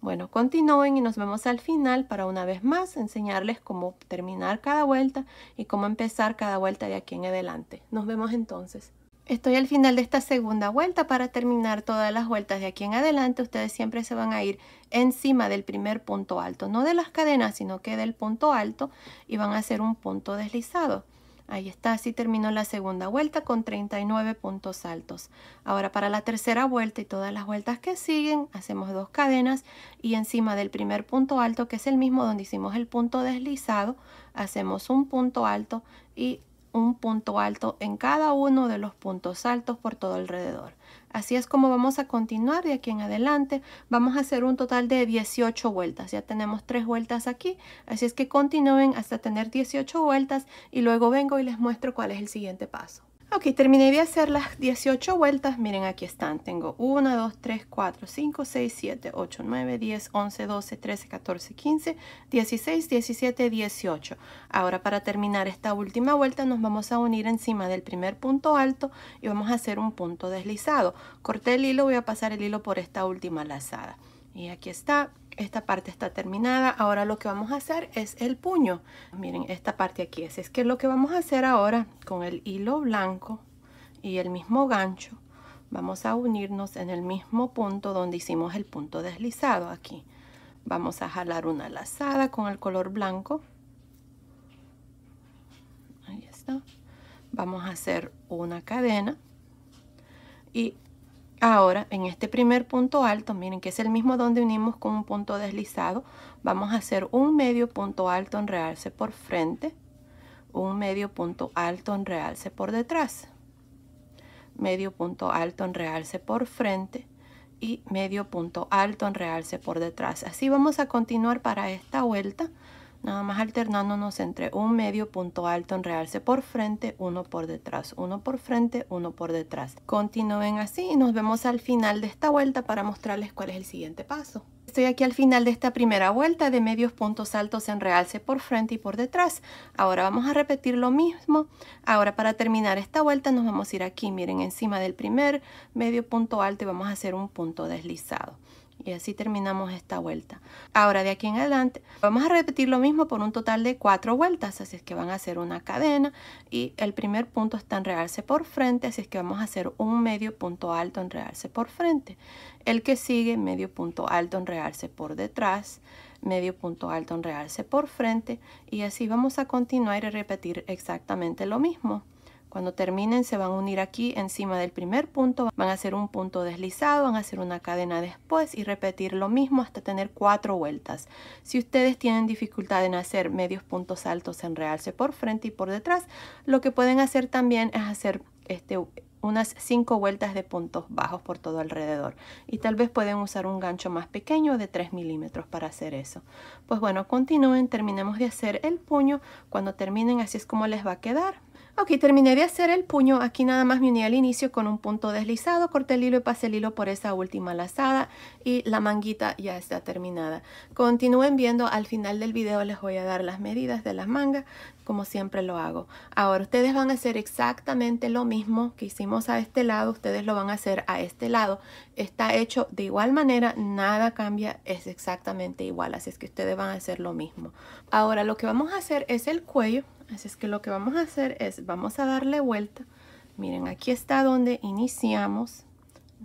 Bueno, continúen y nos vemos al final para una vez más enseñarles cómo terminar cada vuelta y cómo empezar cada vuelta de aquí en adelante. Nos vemos entonces. Estoy al final de esta segunda vuelta. Para terminar todas las vueltas de aquí en adelante, ustedes siempre se van a ir encima del primer punto alto, no de las cadenas, sino que del punto alto, y van a hacer un punto deslizado. Ahí está, así terminó la segunda vuelta con 39 puntos altos. Ahora para la tercera vuelta y todas las vueltas que siguen, hacemos 2 cadenas y encima del primer punto alto, que es el mismo donde hicimos el punto deslizado, hacemos un punto alto y un punto alto en cada uno de los puntos altos por todo alrededor. Así es como vamos a continuar de aquí en adelante. Vamos a hacer un total de 18 vueltas. Ya tenemos 3 vueltas aquí, así es que continúen hasta tener 18 vueltas y luego vengo y les muestro cuál es el siguiente paso. Ok, terminé de hacer las 18 vueltas. Miren, aquí están. Tengo 1, 2, 3, 4, 5, 6, 7, 8, 9, 10, 11, 12, 13, 14, 15, 16, 17, 18. Ahora para terminar esta última vuelta nos vamos a unir encima del primer punto alto y vamos a hacer un punto deslizado. Corté el hilo, voy a pasar el hilo por esta última lazada. Y aquí está. Esta parte está terminada. Ahora lo que vamos a hacer es el puño. Miren, esta parte aquí es que lo que vamos a hacer ahora con el hilo blanco y el mismo gancho, vamos a unirnos en el mismo punto donde hicimos el punto deslizado. Aquí vamos a jalar una lazada con el color blanco. Ahí está. Vamos a hacer una cadena y ahora en este primer punto alto, miren que es el mismo donde unimos con un punto deslizado, vamos a hacer un medio punto alto en realce por frente, un medio punto alto en realce por detrás, medio punto alto en realce por frente y medio punto alto en realce por detrás. Así vamos a continuar para esta vuelta, nada más alternándonos entre un medio punto alto en realce por frente, uno por detrás, uno por frente, uno por detrás. Continúen así y nos vemos al final de esta vuelta para mostrarles cuál es el siguiente paso. Estoy aquí al final de esta primera vuelta de medios puntos altos en realce por frente y por detrás. Ahora vamos a repetir lo mismo. Ahora para terminar esta vuelta nos vamos a ir aquí, miren, encima del primer medio punto alto y vamos a hacer un punto deslizado. Y así terminamos esta vuelta. Ahora de aquí en adelante vamos a repetir lo mismo por un total de 4 vueltas. Así es que van a hacer una cadena y el primer punto está en realce por frente. Así es que vamos a hacer un medio punto alto en realce por frente. El que sigue, medio punto alto en realce por detrás, medio punto alto en realce por frente. Y así vamos a continuar y repetir exactamente lo mismo. Cuando terminen se van a unir aquí encima del primer punto, van a hacer un punto deslizado, van a hacer una cadena después y repetir lo mismo hasta tener 4 vueltas. Si ustedes tienen dificultad en hacer medios puntos altos en realce por frente y por detrás, lo que pueden hacer también es hacer unas 5 vueltas de puntos bajos por todo alrededor. Y tal vez pueden usar un gancho más pequeño de 3 milímetros para hacer eso. Pues bueno, continúen, terminemos de hacer el puño. Cuando terminen así es como les va a quedar. Ok, terminé de hacer el puño. Aquí nada más me uní al inicio con un punto deslizado, corté el hilo y pasé el hilo por esa última lazada y la manguita ya está terminada. Continúen viendo, al final del video les voy a dar las medidas de las mangas, como siempre lo hago. Ahora ustedes van a hacer exactamente lo mismo que hicimos a este lado, ustedes lo van a hacer a este lado. Está hecho de igual manera, nada cambia, es exactamente igual, así es que ustedes van a hacer lo mismo. Ahora lo que vamos a hacer es el cuello. Así es que lo que vamos a hacer es, vamos a darle vuelta. Miren, aquí está donde iniciamos.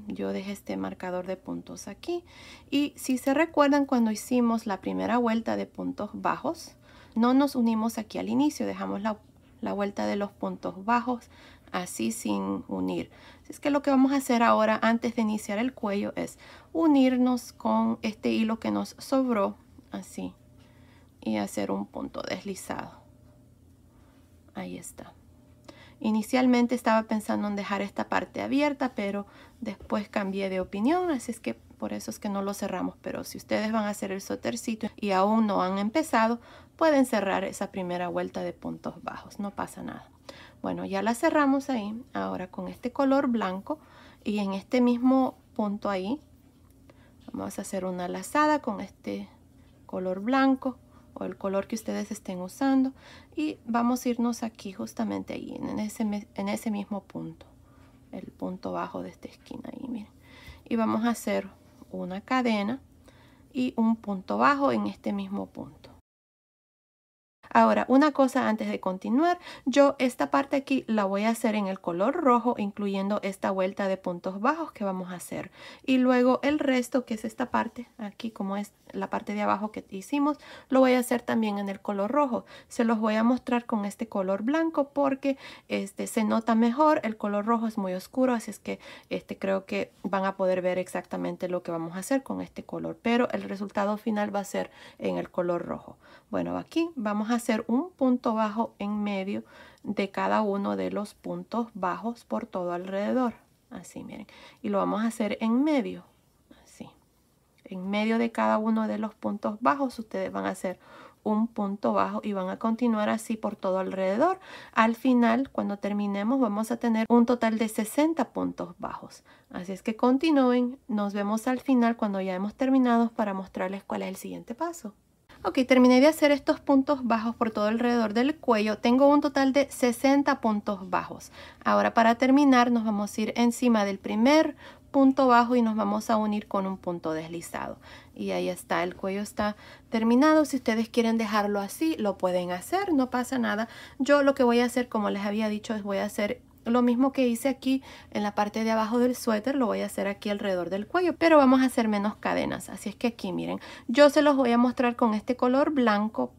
Yo dejé este marcador de puntos aquí. Y si se recuerdan, cuando hicimos la primera vuelta de puntos bajos, no nos unimos aquí al inicio. Dejamos la vuelta de los puntos bajos así sin unir. Así es que lo que vamos a hacer ahora, antes de iniciar el cuello, es unirnos con este hilo que nos sobró, así. Y hacer un punto deslizado. Ahí está. Inicialmente estaba pensando en dejar esta parte abierta, pero después cambié de opinión, así es que por eso es que no lo cerramos. Pero si ustedes van a hacer el suétercito y aún no han empezado, pueden cerrar esa primera vuelta de puntos bajos, no pasa nada. Bueno, ya la cerramos ahí. Ahora con este color blanco y en este mismo punto ahí, vamos a hacer una lazada con este color blanco o el color que ustedes estén usando y vamos a irnos aquí justamente ahí en ese mismo punto, el punto bajo de esta esquina ahí, miren, y vamos a hacer una cadena y un punto bajo en este mismo punto. Ahora, una cosa antes de continuar, yo esta parte aquí la voy a hacer en el color rojo, incluyendo esta vuelta de puntos bajos que vamos a hacer. Y luego el resto, que es esta parte, aquí como es la parte de abajo que hicimos, lo voy a hacer también en el color rojo. Se los voy a mostrar con este color blanco porque se nota mejor. El color rojo es muy oscuro, así es que creo que van a poder ver exactamente lo que vamos a hacer con este color. Pero el resultado final va a ser en el color rojo. Bueno, aquí vamos a hacer un punto bajo en medio de cada uno de los puntos bajos por todo alrededor. Así, miren. Y lo vamos a hacer en medio. Así. En medio de cada uno de los puntos bajos ustedes van a hacer un punto bajo y van a continuar así por todo alrededor. Al final, cuando terminemos, vamos a tener un total de 60 puntos bajos. Así es que continúen. Nos vemos al final cuando ya hemos terminado para mostrarles cuál es el siguiente paso. Ok, terminé de hacer estos puntos bajos por todo alrededor del cuello. Tengo un total de 60 puntos bajos. Ahora para terminar nos vamos a ir encima del primer punto bajo y nos vamos a unir con un punto deslizado. Y ahí está, el cuello está terminado. Si ustedes quieren dejarlo así, lo pueden hacer, no pasa nada. Yo lo que voy a hacer, como les había dicho, es voy a hacer lo mismo que hice aquí en la parte de abajo del suéter, lo voy a hacer aquí alrededor del cuello, pero vamos a hacer menos cadenas. Así es que aquí miren, yo se los voy a mostrar con este color blanco,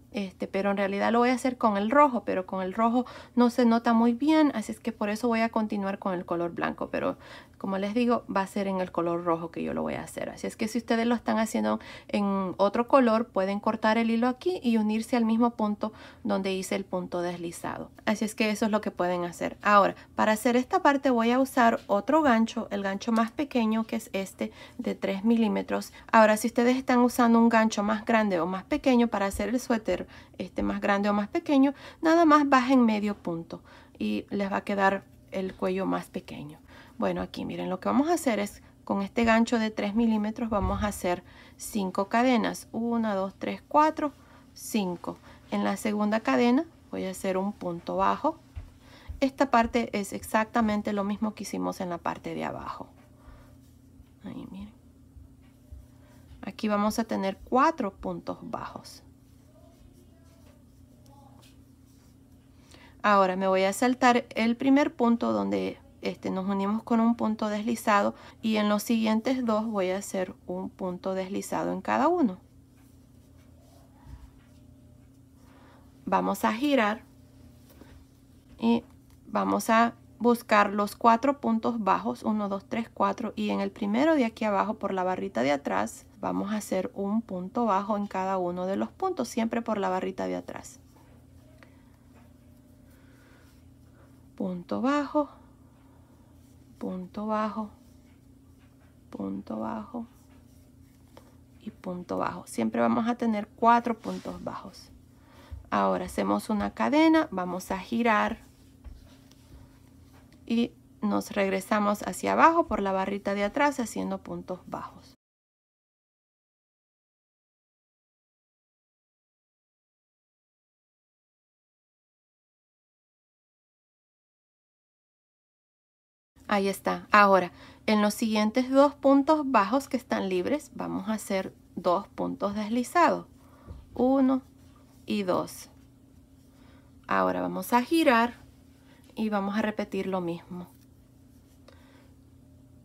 pero en realidad lo voy a hacer con el rojo, pero con el rojo no se nota muy bien, así es que por eso voy a continuar con el color blanco, pero como les digo, va a ser en el color rojo que yo lo voy a hacer. Así es que si ustedes lo están haciendo en otro color, pueden cortar el hilo aquí y unirse al mismo punto donde hice el punto deslizado. Así es que eso es lo que pueden hacer. Ahora, para hacer esta parte voy a usar otro gancho, el gancho más pequeño, que es este de 3 milímetros. Ahora, si ustedes están usando un gancho más grande o más pequeño para hacer el suéter, más grande o más pequeño, nada más bajen medio punto y les va a quedar el cuello más pequeño. Bueno, aquí miren, lo que vamos a hacer es con este gancho de 3 milímetros vamos a hacer 5 cadenas. 1, 2, 3, 4, 5. En la segunda cadena voy a hacer un punto bajo. Esta parte es exactamente lo mismo que hicimos en la parte de abajo. Ahí miren. Aquí vamos a tener 4 puntos bajos. Ahora me voy a saltar el primer punto donde nos unimos con un punto deslizado y en los siguientes dos voy a hacer un punto deslizado en cada uno. Vamos a girar y vamos a buscar los 4 puntos bajos, 1, 2, 3, 4, y en el primero de aquí abajo por la barrita de atrás vamos a hacer un punto bajo en cada uno de los puntos, siempre por la barrita de atrás. Punto bajo, punto bajo, punto bajo y punto bajo. Siempre vamos a tener 4 puntos bajos. Ahora hacemos una cadena, vamos a girar y nos regresamos hacia abajo por la barrita de atrás haciendo puntos bajos. Ahí está. Ahora, en los siguientes 2 puntos bajos que están libres, vamos a hacer 2 puntos deslizados. 1 y 2. Ahora vamos a girar y vamos a repetir lo mismo.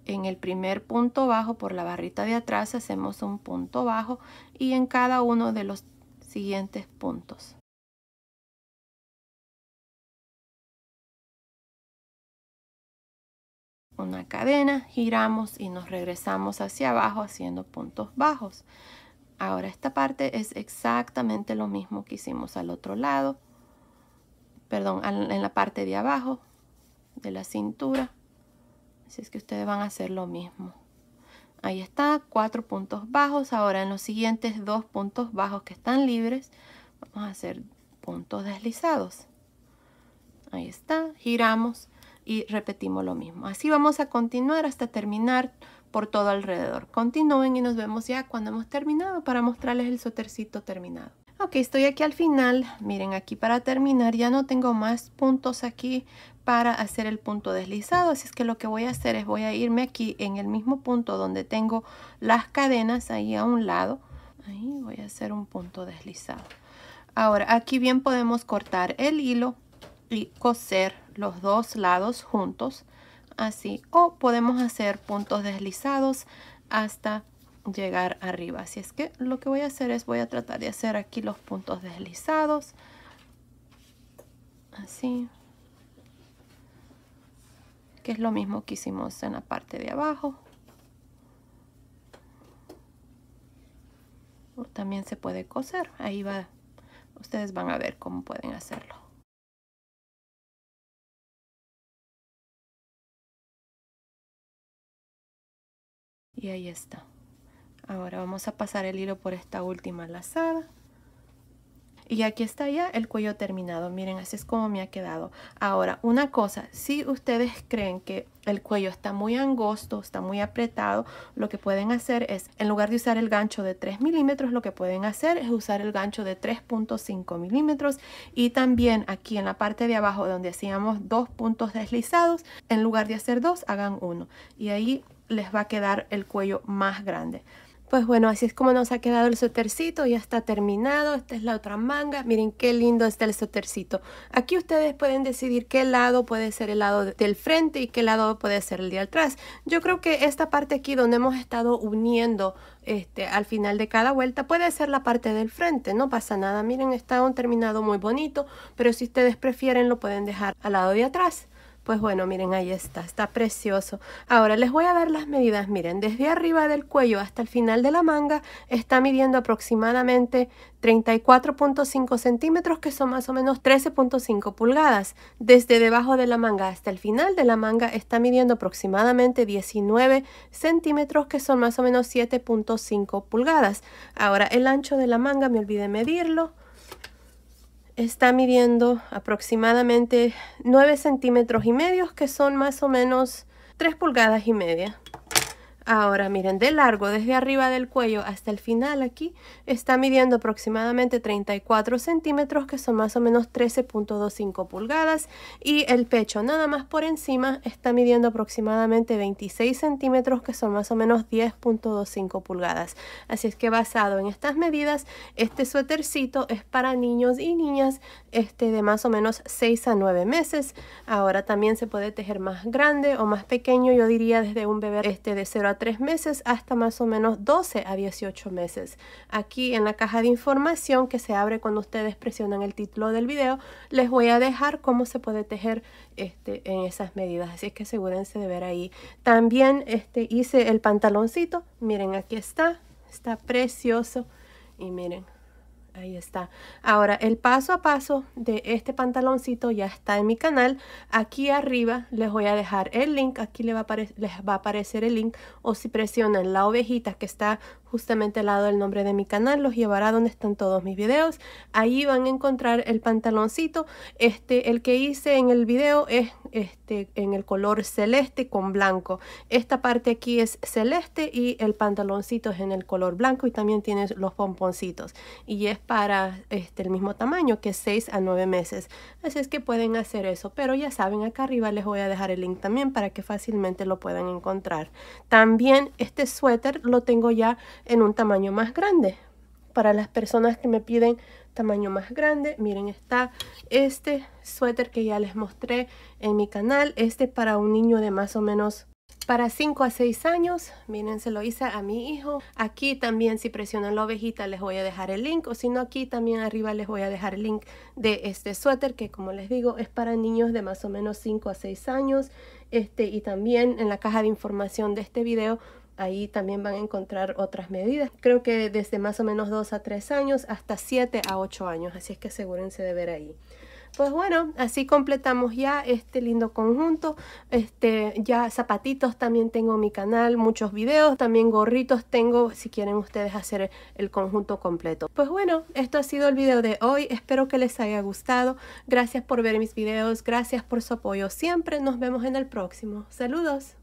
En el primer punto bajo por la barrita de atrás hacemos un punto bajo y en cada uno de los siguientes puntos. Una cadena, giramos y nos regresamos hacia abajo haciendo puntos bajos. Ahora esta parte es exactamente lo mismo que hicimos al otro lado, perdón, en la parte de abajo de la cintura. Así es que ustedes van a hacer lo mismo. Ahí está, 4 puntos bajos. Ahora en los siguientes 2 puntos bajos que están libres, vamos a hacer puntos deslizados. Ahí está, giramos y repetimos lo mismo. Así vamos a continuar hasta terminar por todo alrededor. Continúen y nos vemos ya cuando hemos terminado para mostrarles el suétercito terminado. Ok, estoy aquí al final. Miren, aquí para terminar ya no tengo más puntos aquí para hacer el punto deslizado. Así es que lo que voy a hacer es voy a irme aquí en el mismo punto donde tengo las cadenas ahí a un lado. Ahí voy a hacer un punto deslizado. Ahora aquí bien podemos cortar el hilo y coser los dos lados juntos así, o podemos hacer puntos deslizados hasta llegar arriba. Así es que lo que voy a hacer es voy a tratar de hacer aquí los puntos deslizados así, que es lo mismo que hicimos en la parte de abajo. O también se puede coser, ahí va, ustedes van a ver cómo pueden hacerlo. Y ahí está. Ahora vamos a pasar el hilo por esta última lazada. Y aquí está ya el cuello terminado. Miren, así es como me ha quedado. Ahora, una cosa, si ustedes creen que el cuello está muy angosto, está muy apretado, lo que pueden hacer es, en lugar de usar el gancho de 3 milímetros, lo que pueden hacer es usar el gancho de 3.5 milímetros. Y también aquí en la parte de abajo donde hacíamos 2 puntos deslizados, en lugar de hacer 2, hagan 1. Y ahí les va a quedar el cuello más grande. Pues bueno, así es como nos ha quedado el suétercito, ya está terminado. Esta es la otra manga. Miren qué lindo está el suétercito. Aquí ustedes pueden decidir qué lado puede ser el lado del frente y qué lado puede ser el de atrás. Yo creo que esta parte aquí donde hemos estado uniendo al final de cada vuelta puede ser la parte del frente, no pasa nada. Miren, está un terminado muy bonito, pero si ustedes prefieren lo pueden dejar al lado de atrás. Pues bueno, miren, ahí está precioso. Ahora les voy a dar las medidas. Miren, desde arriba del cuello hasta el final de la manga está midiendo aproximadamente 34.5 centímetros, que son más o menos 13.5 pulgadas. Desde debajo de la manga hasta el final de la manga está midiendo aproximadamente 19 centímetros, que son más o menos 7.5 pulgadas. Ahora el ancho de la manga, me olvidé medirlo. Está midiendo aproximadamente 9 centímetros y medio, que son más o menos 3 pulgadas y media. Ahora miren, de largo desde arriba del cuello hasta el final aquí está midiendo aproximadamente 34 centímetros, que son más o menos 13.25 pulgadas. Y el pecho nada más por encima está midiendo aproximadamente 26 centímetros, que son más o menos 10.25 pulgadas. Así es que basado en estas medidas, este suétercito es para niños y niñas de más o menos 6 a 9 meses. Ahora también se puede tejer más grande o más pequeño, yo diría desde un bebé de 0 a 3 meses hasta más o menos 12 a 18 meses. Aquí en la caja de información que se abre cuando ustedes presionan el título del video, les voy a dejar cómo se puede tejer en esas medidas, así es que asegúrense de ver ahí. También hice el pantaloncito, miren, aquí está precioso y miren, ahí está. Ahora el paso a paso de este pantaloncito ya está en mi canal. Aquí arriba les voy a dejar el link. Aquí les va a aparecer el link, o si presionan la ovejita que está justamente al lado del nombre de mi canal, los llevará donde están todos mis videos. Ahí van a encontrar el pantaloncito. El que hice en el video es en el color celeste con blanco. Esta parte aquí es celeste y el pantaloncito es en el color blanco, y también tiene los pomponcitos, y es para el mismo tamaño, que es 6 a 9 meses. Así es que pueden hacer eso, pero ya saben, acá arriba les voy a dejar el link también para que fácilmente lo puedan encontrar. También este suéter lo tengo ya en un tamaño más grande. Para las personas que me piden tamaño más grande, miren, está este suéter que ya les mostré en mi canal. Para un niño de más o menos para 5 a 6 años. Miren, se lo hice a mi hijo. Aquí también, si presionan la ovejita, les voy a dejar el link, o si no, aquí también arriba les voy a dejar el link de este suéter, que como les digo es para niños de más o menos 5 a 6 años. Y también en la caja de información de este video, ahí también van a encontrar otras medidas. Creo que desde más o menos 2 a 3 años hasta 7 a 8 años. Así es que asegúrense de ver ahí. Pues bueno, así completamos ya este lindo conjunto. Ya zapatitos también tengo en mi canal, muchos videos, también gorritos tengo si quieren ustedes hacer el conjunto completo. Pues bueno, esto ha sido el video de hoy. Espero que les haya gustado. Gracias por ver mis videos, gracias por su apoyo siempre. Nos vemos en el próximo. Saludos.